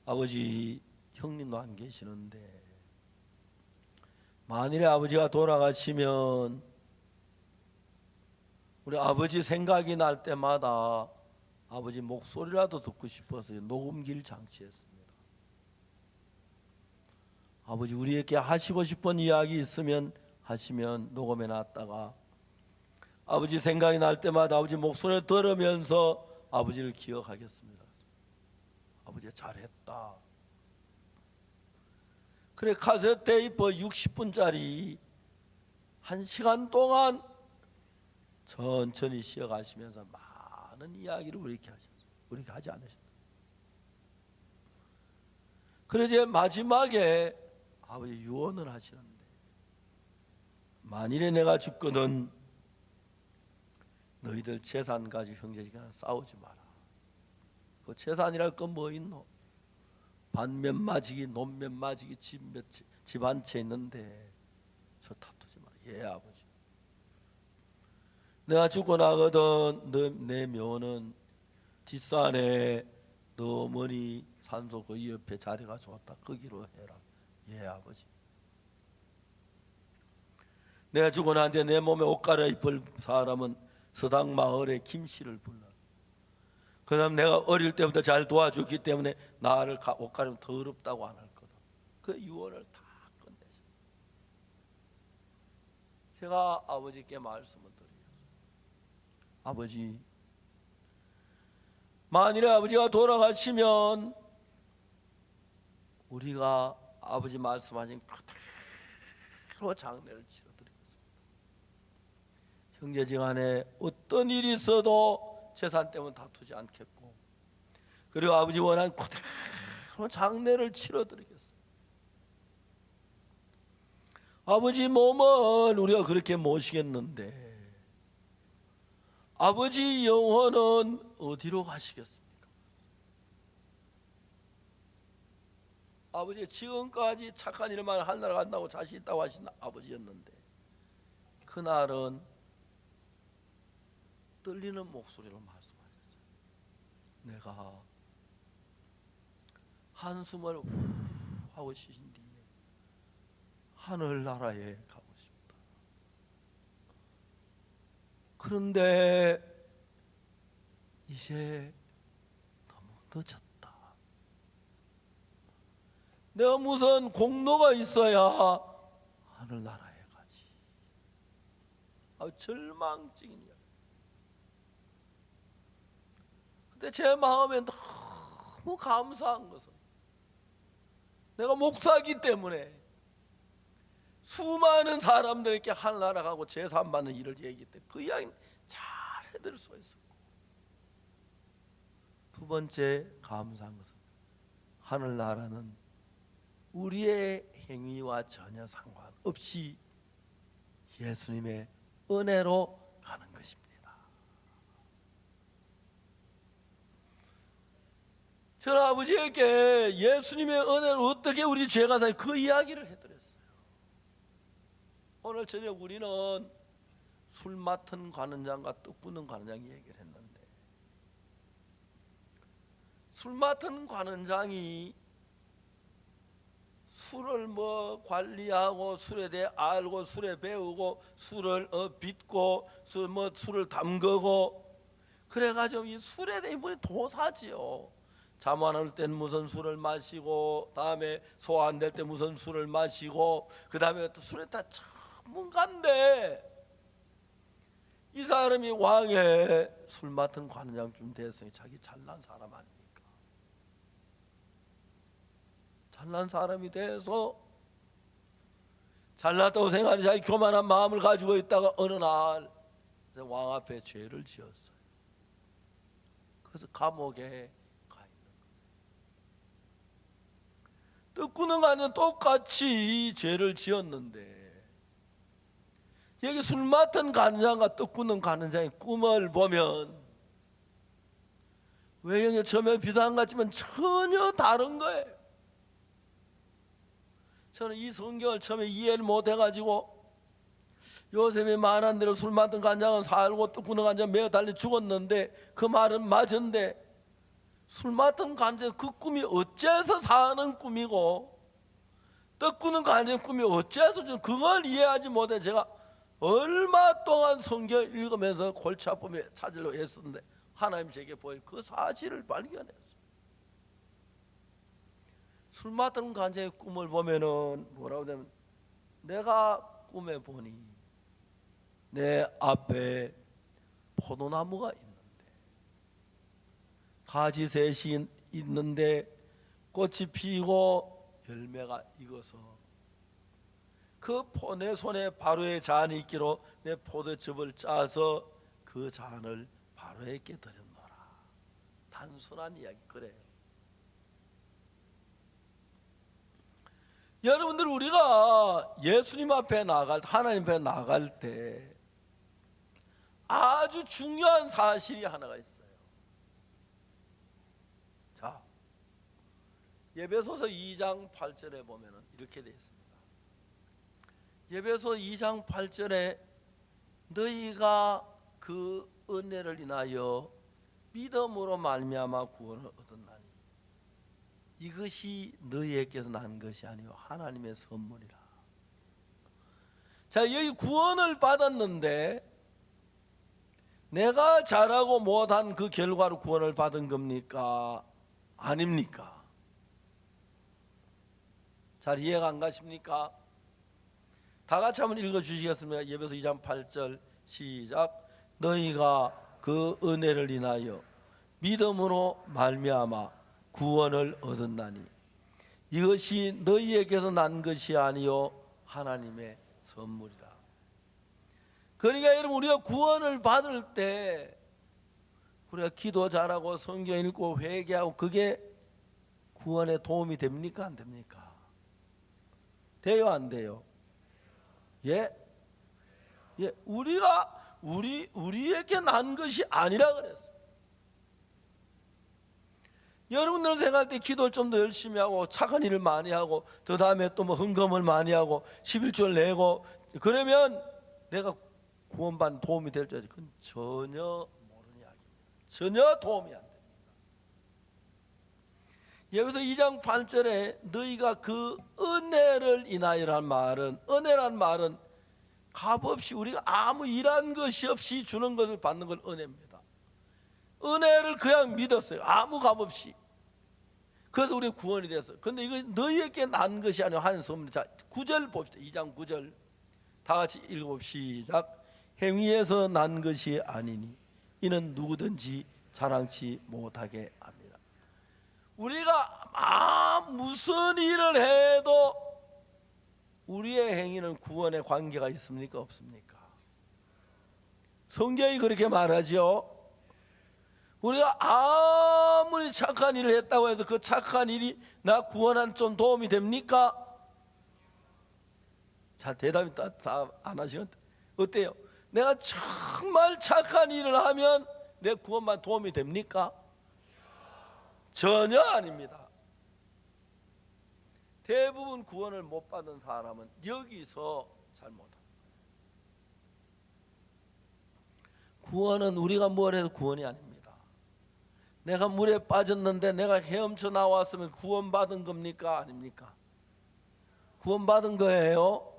아버지, 형님도 안 계시는데 만일에 아버지가 돌아가시면 우리 아버지 생각이 날 때마다 아버지 목소리라도 듣고 싶어서 녹음기를 장치했습니다. 아버지, 우리에게 하시고 싶은 이야기 있으면 하시면 녹음해 놨다가 아버지 생각이 날 때마다 아버지 목소리를 들으면서 아버지를 기억하겠습니다. 아버지 잘했다. 그래, 카세트 테이프 60분짜리 1시간 동안 천천히 쉬어가시면서 많은 이야기를 우리에게 하셨어요. 우리에게 하지 않으셨다. 그래 이제 마지막에 아버지 유언을 하시는데, 만일에 내가 죽거든 너희들 재산 가지고 형제지간에 싸우지 마라. 그 재산이랄 건 뭐 있노? 반 몇 마지기, 논 몇 마지기, 집 한 채 있는데 저 다투지 마라. 예 아버지. 내가 죽고 나거든 내 묘는 뒷산에 너 어머니 산소 그 옆에 자리가 좋았다. 거기로 해라. 예 아버지. 내가 죽고 난 뒤에 내 몸에 옷 갈아입을 사람은 서당 마을에 김씨를 불러. 그 다음 내가 어릴 때부터 잘 도와줬기 때문에 나를 옷 갈아입으면 더럽다고 안 할 거다. 그 유언을 다 끝내죠. 제가 아버지께 말씀을 드려요. 아버지, 만일에 아버지가 돌아가시면 우리가 아버지 말씀하신 그대로 장례를 치러드리겠습니다. 형제지간에 어떤 일이 있어도 재산 때문에 다투지 않겠고, 그리고 아버지 원한 그대로 장례를 치러드리겠습니다. 아버지 몸은 우리가 그렇게 모시겠는데 아버지 영혼은 어디로 가시겠습니까? 아버지 지금까지 착한 일만 하느라 간다고 자신 있다고 하신 아버지였는데 그날은 떨리는 목소리로 말씀하셨어요. 내가 한숨을 하고 쉬신 뒤에 하늘나라에 가고 싶다. 그런데 이제 너무 늦었다. 내가 무슨 공로가 있어야 하늘나라에 가지. 절망적인 이야기. 근데 제 마음에 너무 감사한 것은 내가 목사이기 때문에 수많은 사람들에게 하늘나라 가고 재산 받는 일을 얘기했기 때문에 그 이야기는 잘 해드릴 수 있었고, 두 번째 감사한 것은 하늘나라는 우리의 행위와 전혀 상관없이 예수님의 은혜로 가는 것입니다. 저는 아버지에게 예수님의 은혜를 어떻게 우리 죄가 사요 그 이야기를 해드렸어요. 오늘 저녁 우리는 술 맡은 관원장과 떡 붓는 관원장 얘기를 했는데, 술 맡은 관원장이 술을 관리하고 술에 대해 알고 술에 배우고 술을 빚고 술을 담그고 그래가지고 이 술에 대해 이분이 도사지요. 잠 안 올 땐 무슨 술을 마시고, 다음에 소화 안 될 때 무슨 술을 마시고, 그 다음에 또 술에 다 전문가인데 이 사람이 왕의 술 맡은 관원장쯤 됐으니 자기 잘난 사람 아닙니까? 잘난 사람이 돼서 잘났다고 생각하는 자기 교만한 마음을 가지고 있다가 어느 날 왕 앞에 죄를 지었어요. 그래서 감옥에 가 있는 거예요. 떡구는 가는 똑같이 죄를 지었는데 여기 술 맡은 간장과 떡 굽는 간장의 꿈을 보면 외경에 처음에 비슷한 것 같지만 전혀 다른 거예요. 저는 이 성경을 처음에 이해를 못해가지고 요셉이 말한 대로 술 맡은 간장은 살고 떡 굽는 간장은 매어 달려 죽었는데 그 말은 맞은데 술 맡은 간장 그 꿈이 어째서 사는 꿈이고 떡 굽는 간장 꿈이 어째서 좀 그걸 이해하지 못해 제가 얼마 동안 성경을 읽으면서 골치 아프며 찾으려고 했었는데 하나님 제게 보여 그 사실을 발견했어요. 술 맡은 간장의 꿈을 보면은 뭐라고 되면 내가 꿈에 보니 내 앞에 포도나무가 있는데 가지 셋이 있는데 꽃이 피고 열매가 익어서 내 손에 바로의 잔이 있기로 내 포도즙을 짜서 그 잔을 바로에게 드렸노라. 단순한 이야기 그래요. 여러분들 우리가 예수님 앞에 나갈 하나님 앞에 나갈 때 아주 중요한 사실이 하나가 있어요. 자, 예배소서 2장 8절에 보면은 이렇게 되어 있습니다. 예배소 2장 8절에 너희가 그 은혜를 인하여 믿음으로 말미암아 구원을 얻었나니 이것이 너희에게서 난 것이 아니요 하나님의 선물이라. 자, 여기 구원을 받았는데 내가 잘하고 못한 그 결과로 구원을 받은 겁니까? 아닙니까? 잘 이해가 안 가십니까? 다 같이 한번 읽어주시겠습니까? 예배소 2장 8절 시작. 너희가 그 은혜를 인하여 믿음으로 말미암아 구원을 얻었나니 이것이 너희에게서 난 것이 아니요 하나님의 선물이라. 그러니까 여러분 우리가 구원을 받을 때 우리가 기도 잘하고 성경 읽고 회개하고 그게 구원에 도움이 됩니까? 안 됩니까? 돼요? 안 돼요? 예? 예, 우리에게 난 것이 아니라 그랬어요. 여러분들 생각할 때 기도를 좀 더 열심히 하고 착한 일을 많이 하고 그 다음에 또 뭐 헌금을 많이 하고 11조를 내고 그러면 내가 구원받는 도움이 될 줄 알지. 그건 전혀 모르는 이야기입니다. 전혀 도움이 안 됩니다. 여기서 2장 8절에 너희가 그 은혜를 인하여라는 말은 은혜란 말은 값없이 우리가 아무 일한 것이 없이 주는 것을 받는 걸 은혜입니다. 은혜를 그냥 믿었어요. 아무 값없이. 그래서 우리 구원이 됐어요. 그런데 이거 너희에게 난 것이 아니라 하는 선물. 자, 9절 봅시다. 2장 9절 다 같이 읽어봅시다. 행위에서 난 것이 아니니 이는 누구든지 자랑치 못하게 합니다. 우리가 무슨 일을 해도 우리의 행위는 구원에 관계가 있습니까? 없습니까? 성경이 그렇게 말하죠. 우리가 아무리 착한 일을 했다고 해서 그 착한 일이 나 구원한 좀 도움이 됩니까? 자, 대답이 다 안 하시는데 어때요? 내가 정말 착한 일을 하면 내 구원만 도움이 됩니까? 전혀 아닙니다. 대부분 구원을 못 받은 사람은 여기서 잘못합니다. 구원은 우리가 뭘 해도 구원이 아닙니다. 내가 물에 빠졌는데 내가 헤엄쳐 나왔으면 구원받은 겁니까? 아닙니까? 구원받은 거예요?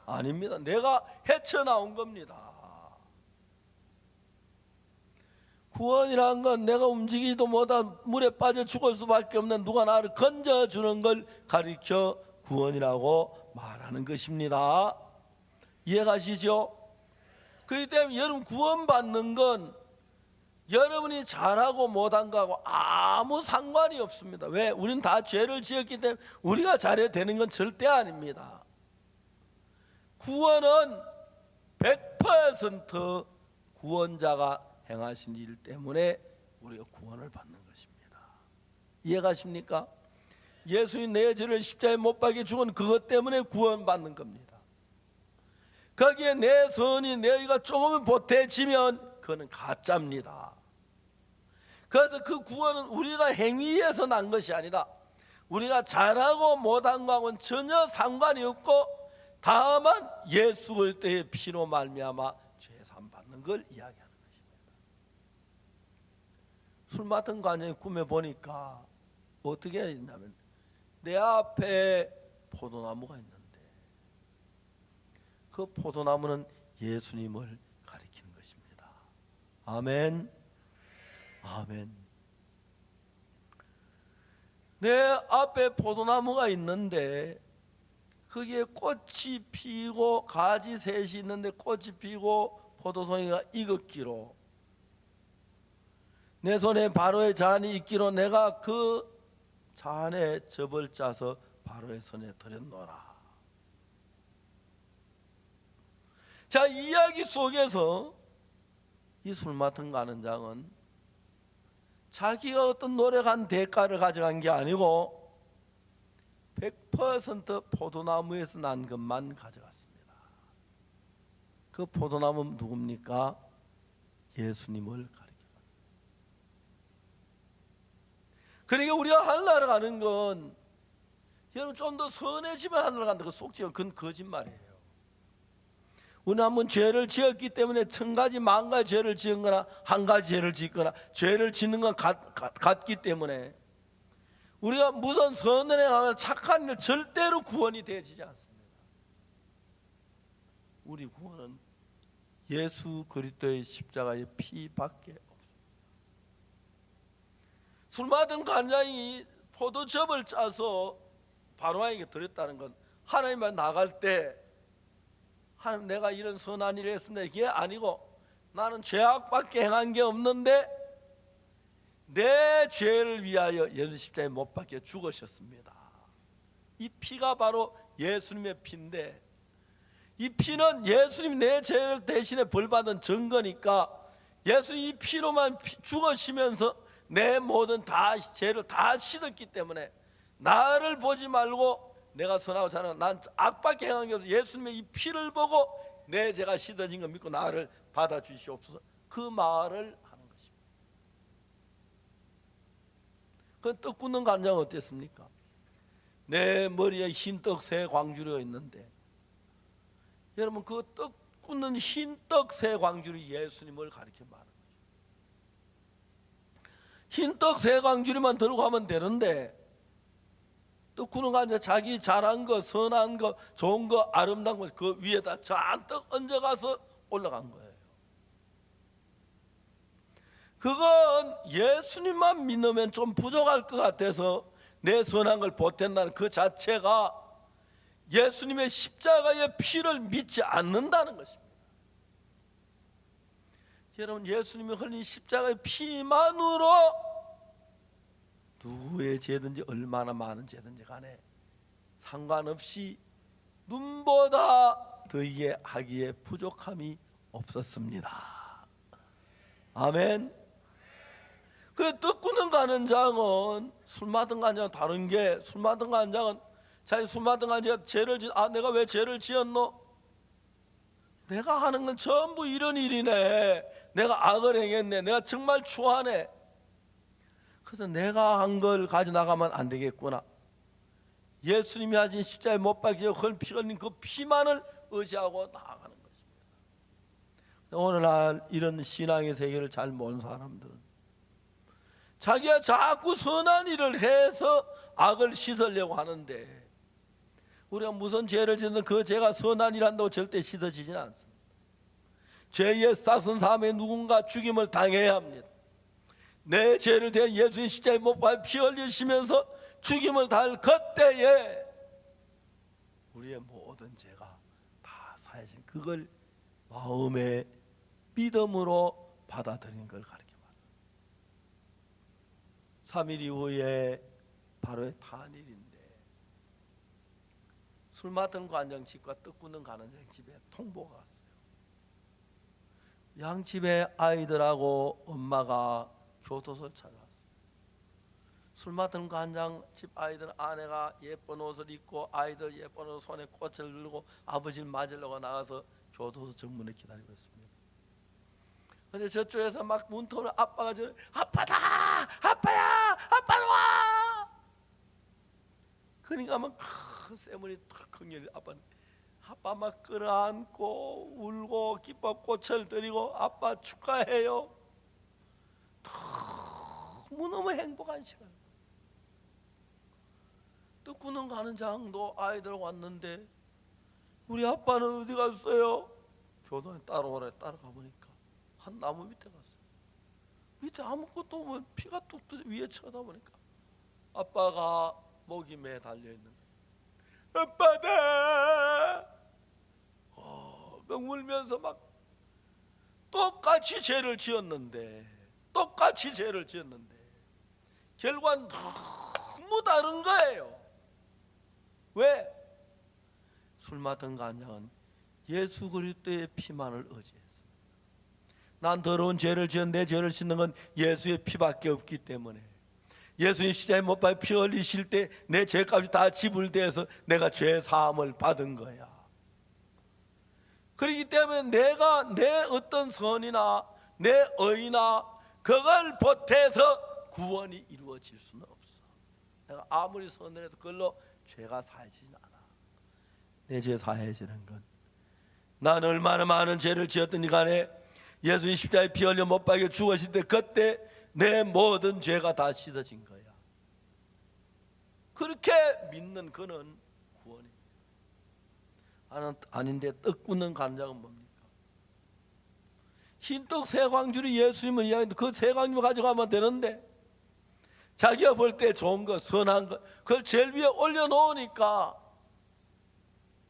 아닙니다. 내가 헤쳐나온 겁니다. 구원이란 건 내가 움직이지도 못한 물에 빠져 죽을 수밖에 없는 누가 나를 건져주는 걸 가리켜 구원이라고 말하는 것입니다. 이해가시죠? 그렇기 때문에 여러분 구원받는 건 여러분이 잘하고 못한 거하고 아무 상관이 없습니다. 왜? 우리는 다 죄를 지었기 때문에 우리가 잘해야 되는 건 절대 아닙니다. 구원은 100% 구원자가 행하신 일 때문에 우리가 구원을 받는 것입니다. 이해가십니까? 예수님 내 죄를 십자가에 못 박혀 죽은 그것 때문에 구원받는 겁니다. 거기에 내 선이 너희가 조금은 보태지면 그거는 가짜입니다. 그래서 그 구원은 우리가 행위에서 난 것이 아니다. 우리가 잘하고 못한 거하고는 전혀 상관이 없고 다만 예수 그리스도의 피로 말미암아 죄사함 받는 걸 이야기하는 것입니다. 술 맡은 관장이 꿈에 보니까 어떻게 했냐면 내 앞에 포도나무가 있는데 그 포도나무는 예수님을 가리키는 것입니다. 아멘. 아멘. 내 앞에 포도나무가 있는데 거기에 꽃이 피고 가지 셋이 있는데 꽃이 피고 포도송이가 익었기로 내 손에 바로의 잔이 있기로 내가 그 잔에 즙을 짜서 바로의 손에 들였노라. 자, 이야기 속에서 이 술 맡은 가는장은 자기가 어떤 노력한 대가를 가져간 게 아니고 100% 포도나무에서 난 것만 가져갔습니다. 그 포도나무는 누굽니까? 예수님을 가리킵니다. 그러니까 우리가 하늘나라 가는 건 여러분 좀 더 선해지면 하늘나라 간다. 그 속지가 그건 거짓말이에요. 우리는 한번 죄를 지었기 때문에 1000가지 10,000가지 죄를 지은 거나 한 가지 죄를 짓거나 죄를 짓는 건 같기 때문에 우리가 무슨 선을 행하면 착한 일 절대로 구원이 되어지지 않습니다. 우리 구원은 예수 그리스도의 십자가의 피밖에 없습니다. 술 맡은 관장이 포도즙을 짜서 바로왕에게 드렸다는 건 하나님과 나갈 때 하나님 내가 이런 선한 일을 했습니다 이게 아니고 나는 죄악밖에 행한 게 없는데 내 죄를 위하여 예수 십자가에 못 박혀 죽으셨습니다. 이 피가 바로 예수님의 피인데 이 피는 예수님 내 죄를 대신에 벌받은 증거니까 예수 이 피로만 죽으시면서 내 모든 다 죄를 다 씻었기 때문에 나를 보지 말고 내가 선하고 잘하는 난 악밖에 행한 게 없어 예수님의 이 피를 보고 내 죄가 씻어진 거 믿고 나를 받아주시옵소서 그 말을 하는 것입니다. 그 떡 굽는 간장은 어땠습니까? 내 머리에 흰떡 새 광주리가 있는데 여러분 그 떡 굽는 흰떡 새 광주리 예수님을 가리켜 말하는 거죠. 흰떡 새 광주리만 들고 가면 되는데 떡 굽는 간장 자기 잘한 거 선한 거 좋은 거 아름다운 거 그 위에다 잔뜩 얹어가서 올라간 거예요. 그건 예수님만 믿으면 좀 부족할 것 같아서 내 선한 걸 보탠다는 그 자체가 예수님의 십자가의 피를 믿지 않는다는 것입니다. 여러분 예수님이 흘린 십자가의 피만으로 누구의 죄든지 얼마나 많은 죄든지 간에 상관없이 눈보다 더이게 하기에 부족함이 없었습니다. 아멘. 그 떡 굽는 간장은 술 맡은 간장은 다른 게 술 맡은 간장은 자기 술 맡은 간장이 죄를 내가 왜 죄를 지었노? 내가 하는 건 전부 이런 일이네. 내가 악을 행했네. 내가 정말 추하네. 그래서 내가 한 걸 가져나가면 안 되겠구나. 예수님이 하신 십자가에 못 박혀 피 흘린 그 피만을 의지하고 나아가는 것입니다. 오늘날 이런 신앙의 세계를 잘 모르는 사람들은 자기가 자꾸 선한 일을 해서 악을 씻으려고 하는데 우리가 무슨 죄를 짓는 그 죄가 선한 일 한다고 절대 씻어지지는 않습니다. 죄의 싹은 사함에 누군가 죽임을 당해야 합니다. 내 죄를 대해 예수님 십자가에 못 박혀 피 흘리시면서 죽임을 당할 그때에 우리의 모든 죄가 다 사해진 그걸 마음의 믿음으로 받아들이는 걸 가르쳐 말합니다. 3일 이후에 바로의 탄일인데 술 맡은 관장집과 떡 굽는 간장집 집에 통보가 왔어요. 양집의 아이들하고 엄마가 교도소를 찾아왔어요. 술 맡은 간장집 아이들 아내가 예쁜 옷을 입고 아이들 예쁜 옷 손에 꽃을 들고 아버지를 맞으려고 나가서 교도소 정문에 기다리고 있습니다. 근데 저쪽에서 막 문턱을 아빠가 저를 아빠다, 아빠야, 아빠 와. 그러니까 막 큰 쇠문이 탁 열려. 아빠 막 끌어안고 울고 기뻐 꽃을 드리고 아빠 축하해요. 너무너무 행복한 시간. 또 군원 가는 장도 아이들 왔는데 우리 아빠는 어디 갔어요? 교도에 따라오라. 따라가 보니까 한 나무 밑에 갔어요. 밑에 아무것도 없는 피가 뚝뚝 위에 쳐다보니까 아빠가 목이 매달려 있는 거예요. 아빠다. 막 울면서 막 똑같이 죄를 지었는데 결과는 너무 다른 거예요. 왜? 술 맡은 간장은 예수 그리스도의 피만을 의지했습니다. 난 더러운 죄를 지은 내 죄를 씻는 건 예수의 피밖에 없기 때문에 예수님 십자가에 못 박혀 피 흘리실 때 내 죄값이 다 지불돼서 내가 죄 사함을 받은 거야. 그렇기 때문에 내가 내 어떤 선이나 내 의나 그걸 보태서 구원이 이루어질 수는 없어. 내가 아무리 선을 해도 그걸로 죄가 사해지지 않아. 내 죄 사해지는 건 난 얼마나 많은 죄를 지었든지 간에 예수님 십자가에 피 흘려 못 박혀 죽으실 때 그때 내 모든 죄가 다 씻어진 거야. 그렇게 믿는 그는 구원입니다. 아닌데 떡 굽는 간장은 뭡니까? 흰떡 세 광주를 예수님은 이야기했는데 그 세 광주 가져가면 되는데 자기가 볼 때 좋은 거 선한 거 그걸 제일 위에 올려놓으니까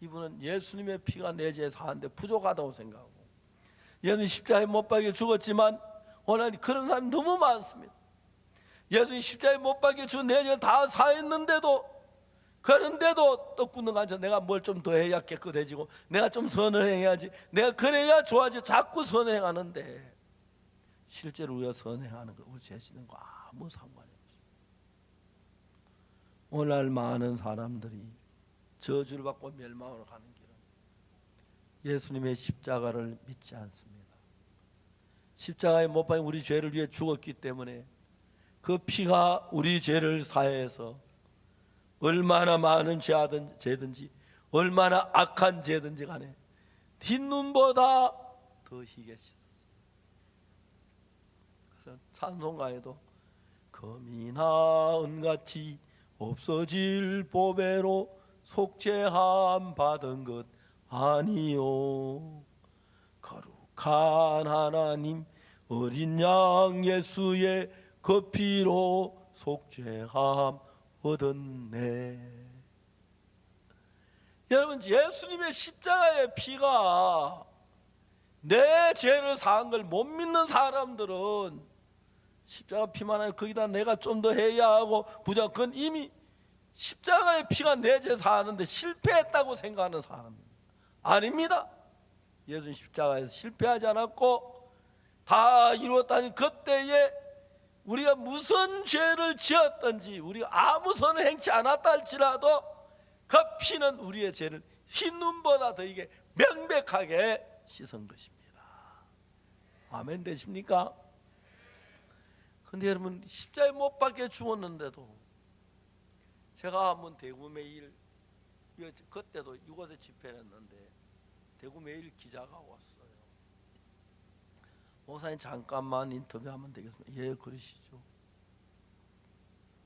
이분은 예수님의 피가 내 죄 사하는데 부족하다고 생각하고 예수님 십자가에 못 박혀 죽었지만 오늘 그런 사람이 너무 많습니다. 예수님 십자가에 못 박혀 죽은 내 죄 다 사했는데도 그런데도 떡 굽는 간장 내가 뭘 좀 더 해야 깨끗해지고 내가 좀 선을 행해야지 내가 그래야 좋아지 자꾸 선을 행하는데 실제로 우리가 선을 행하는 거 우리 죄 씻는 거 아무 상관이 없어요. 오늘날 많은 사람들이 저주를 받고 멸망으로 가는 길은 예수님의 십자가를 믿지 않습니다. 십자가에 못 박혀 우리 죄를 위해 죽었기 때문에 그 피가 우리 죄를 사해서 얼마나 많은 죄든지 얼마나 악한 죄든지 간에 흰눈보다 더 희게 씻었어요. 그래서 찬송가에도 금이나 은같이 없어질 보배로 속죄함 받은 것 아니요 거룩한 하나님 어린 양 예수의 그 피로 속죄함 얻었네. 여러분 예수님의 십자가의 피가 내 죄를 사한 걸 못 믿는 사람들은 십자가 피만 하면 거기다 내가 좀 더 해야 하고 부자 그건 이미 십자가의 피가 내 죄 사하는데 실패했다고 생각하는 사람입니다. 아닙니다. 예수님 십자가에서 실패하지 않았고 다 이루었다니 그때에 우리가 무슨 죄를 지었든지 우리가 아무 선을 행치 않았다 할지라도 그 피는 우리의 죄를 흰눈보다 더 이게 명백하게 씻은 것입니다. 아멘 되십니까? 근데 여러분 십자가에 못 박혀 죽었는데도 제가 한번 대구 매일 그때도 이곳에 집회를 했는데 대구 매일 기자가 왔어요. 목사님 잠깐만 인터뷰하면 되겠습니까? 예 그러시죠.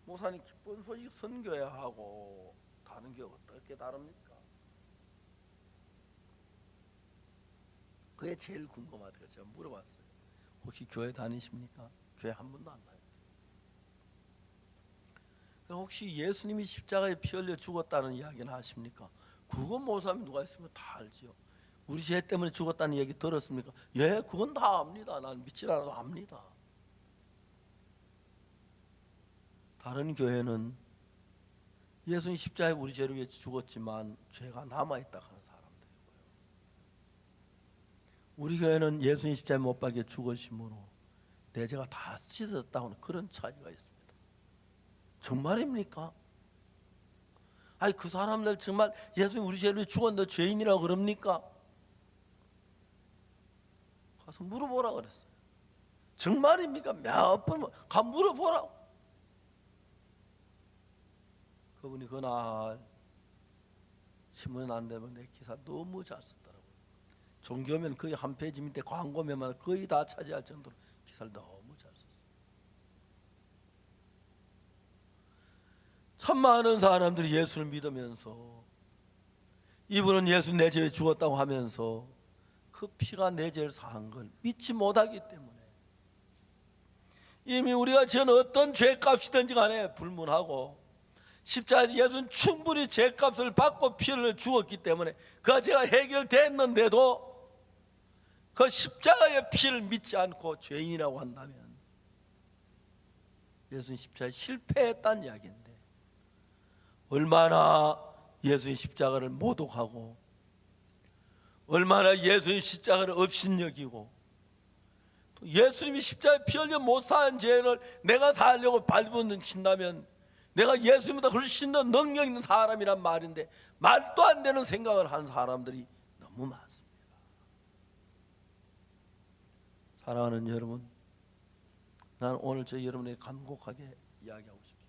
목사님 기쁜 소식 선교해야 하고 다른 게 어떻게 다릅니까? 그게 제일 궁금하다고 제가 물어봤어요. 혹시 교회 다니십니까? 교회 한 번도 안 다녀요. 혹시 예수님이 십자가에 피 흘려 죽었다는 이야기는 하십니까? 그건 목사님 누가 있으면 다 알지요. 우리 죄 때문에 죽었다는 얘기 들었습니까? 예, 그건 다 압니다. 난 믿지 않아도 압니다. 다른 교회는 예수님 십자가에 우리 죄를 위해 죽었지만 죄가 남아있다 하는 사람들이고요. 우리 교회는 예수님 십자가에 못 박혀 죽으심으로 내 죄가 다 씻어졌다고 하는 그런 차이가 있습니다. 정말입니까? 아니 그 사람들 정말 예수님 우리 죄를 위해 죽었는데 죄인이라고 그럽니까? 가서 물어보라 그랬어요. 정말입니까? 몇 번 가 물어보라고. 그분이 그날 신문에 안 되면 내 기사 너무 잘 썼더라고요. 종교면 거의 한 페이지 밑에 광고면만 거의 다 차지할 정도로 기사를 너무 잘 썼어요. 참 많은 사람들이 예수를 믿으면서 이분은 예수 내 죄에 죽었다고 하면서 그 피가 내 죄를 사한 걸 믿지 못하기 때문에 이미 우리가 지은 어떤 죄값이든지 간에 불문하고 십자가에서 예수는 충분히 죄값을 받고 피를 주었기 때문에 그 죄가 해결됐는데도 그 십자가의 피를 믿지 않고 죄인이라고 한다면 예수는 십자가에 실패했다는 이야기인데 얼마나 예수의 십자가를 모독하고 얼마나 예수의 십자가를 업신여기고 예수님이 십자가에 피 흘려 못 산 죄를 내가 다 하려고 발붙는다면 내가 예수님보다 훨씬 더 능력 있는 사람이란 말인데 말도 안 되는 생각을 하는 사람들이 너무 많습니다. 사랑하는 여러분, 나는 오늘 저 여러분에게 간곡하게 이야기하고 싶습니다.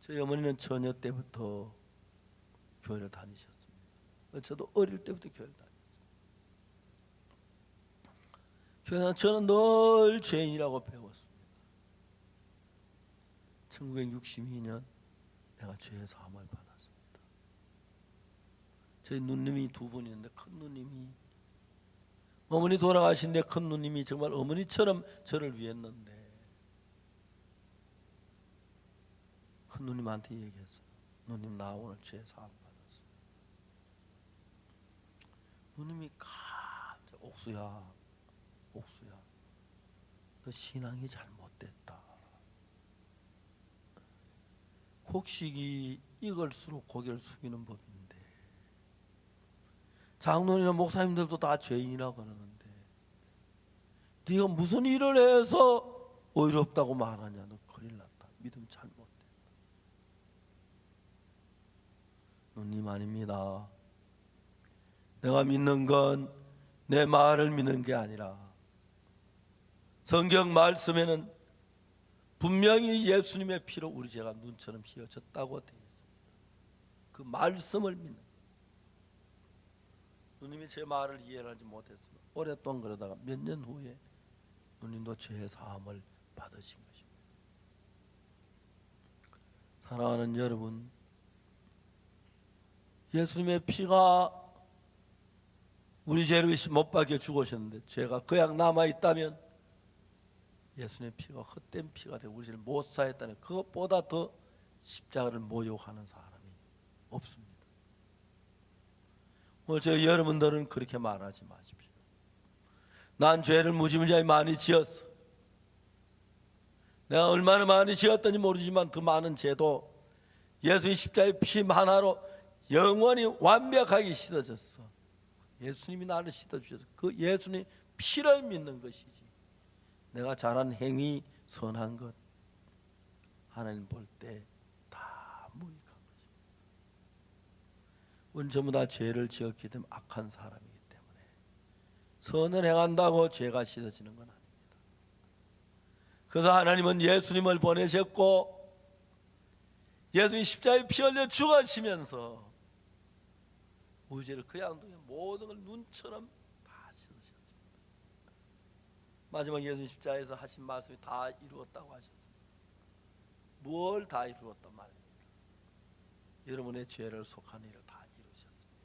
저희 어머니는 처녀 때부터 교회를 다니셨습니다. 저도 어릴 때부터 교회를 다녔습니다. 교회는 저는 늘 죄인이라고 배웠습니다. 1962년 내가 죄의 사함을 받았습니다. 저희 누님이 두 분 있는데 큰 누님이 어머니 돌아가신 데 큰 누님이 정말 어머니처럼 저를 위했는데 큰 누님한테 얘기했어요. 누님 나 오늘 죄의 사함 받았어. 누님이 옥수야 너 신앙이 잘못됐다. 곡식이 익을수록 고개를 숙이는 법인데 장로님이나 목사님들도 다 죄인이라고 그러는데 네가 무슨 일을 해서 어이롭다고 말하냐. 너 큰일 났다. 믿음 잘못됐다. 누님 아닙니다. 내가 믿는 건 내 말을 믿는 게 아니라 성경 말씀에는 분명히 예수님의 피로 우리 죄가 눈처럼 휘어졌다고 되어 있습니다. 그 말씀을 믿는 누님이 제 말을 이해하지 못했으면 오랫동안 그러다가 몇 년 후에 누님도 죄의 사함을 받으신 것입니다. 사랑하는 여러분, 예수님의 피가 우리 죄를 못 박여 죽으셨는데 죄가 그냥 남아있다면 예수님의 피가 헛된 피가 되고 우리 죄를 못 사했다면 그것보다 더 십자가를 모욕하는 사람이 없습니다. 오늘 저 여러분들은 그렇게 말하지 마십시오. 난 죄를 무지무지하게 많이 지었어. 내가 얼마나 많이 지었던지 모르지만 그 많은 죄도 예수의 십자가의 피 하나로 영원히 완벽하게 씻어졌어. 예수님이 나를 씻어주셔서 그 예수님의 피를 믿는 것이지 내가 잘한 행위 선한 것 하나님 볼 때 다 무익한 것입니다. 우리는 전부 다 죄를 지었기 때문에 악한 사람이기 때문에 선을 행한다고 죄가 씻어지는 건 아닙니다. 그래서 하나님은 예수님을 보내셨고 예수님 십자가에 피 흘려 죽으시면서 우리 죄를 그 양동에 모든 걸 눈처럼 다 씻으셨습니다. 마지막 예수님 십자가에서 하신 말씀이 다 이루었다고 하셨습니다. 뭘 다 이루었단 말입니까? 여러분의 죄를 속한 일을 다 이루셨습니다.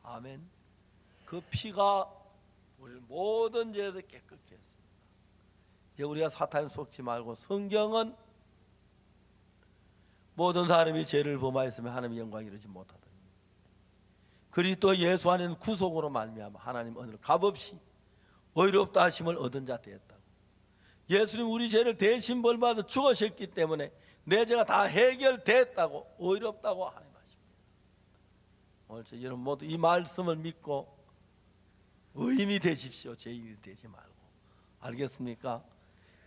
아멘. 그 피가 우리를 모든 죄에서 깨끗게 했습니다. 이제 우리가 사탄에 속지 말고 성경은 모든 사람이 죄를 범하였으면 하나님의 영광이 이루지 못하더니 그리스도 예수 안에는 구속으로 말미암아 하나님 은혜를 값없이 의롭다 하심을 얻은 자 되었다고. 예수님 우리 죄를 대신 벌받아 죽으셨기 때문에 내 죄가 다 해결됐다고 의롭다고 하나님 하십니다. 오늘 저 여러분 모두 이 말씀을 믿고 의인이 되십시오. 죄인이 되지 말고. 알겠습니까?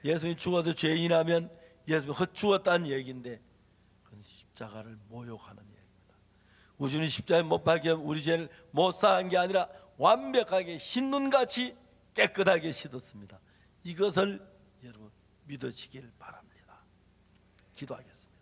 예수님이 죽어서 죄인하면 예수님이 헛죽었다는 얘기인데 그건 십자가를 모욕하는 얘기입니다. 우주는 십자가에 못 박혀 우리 죄를 못 사한 게 아니라 완벽하게 흰 눈같이 깨끗하게 씻었습니다. 이것을 여러분 믿으시길 바랍니다. 기도하겠습니다.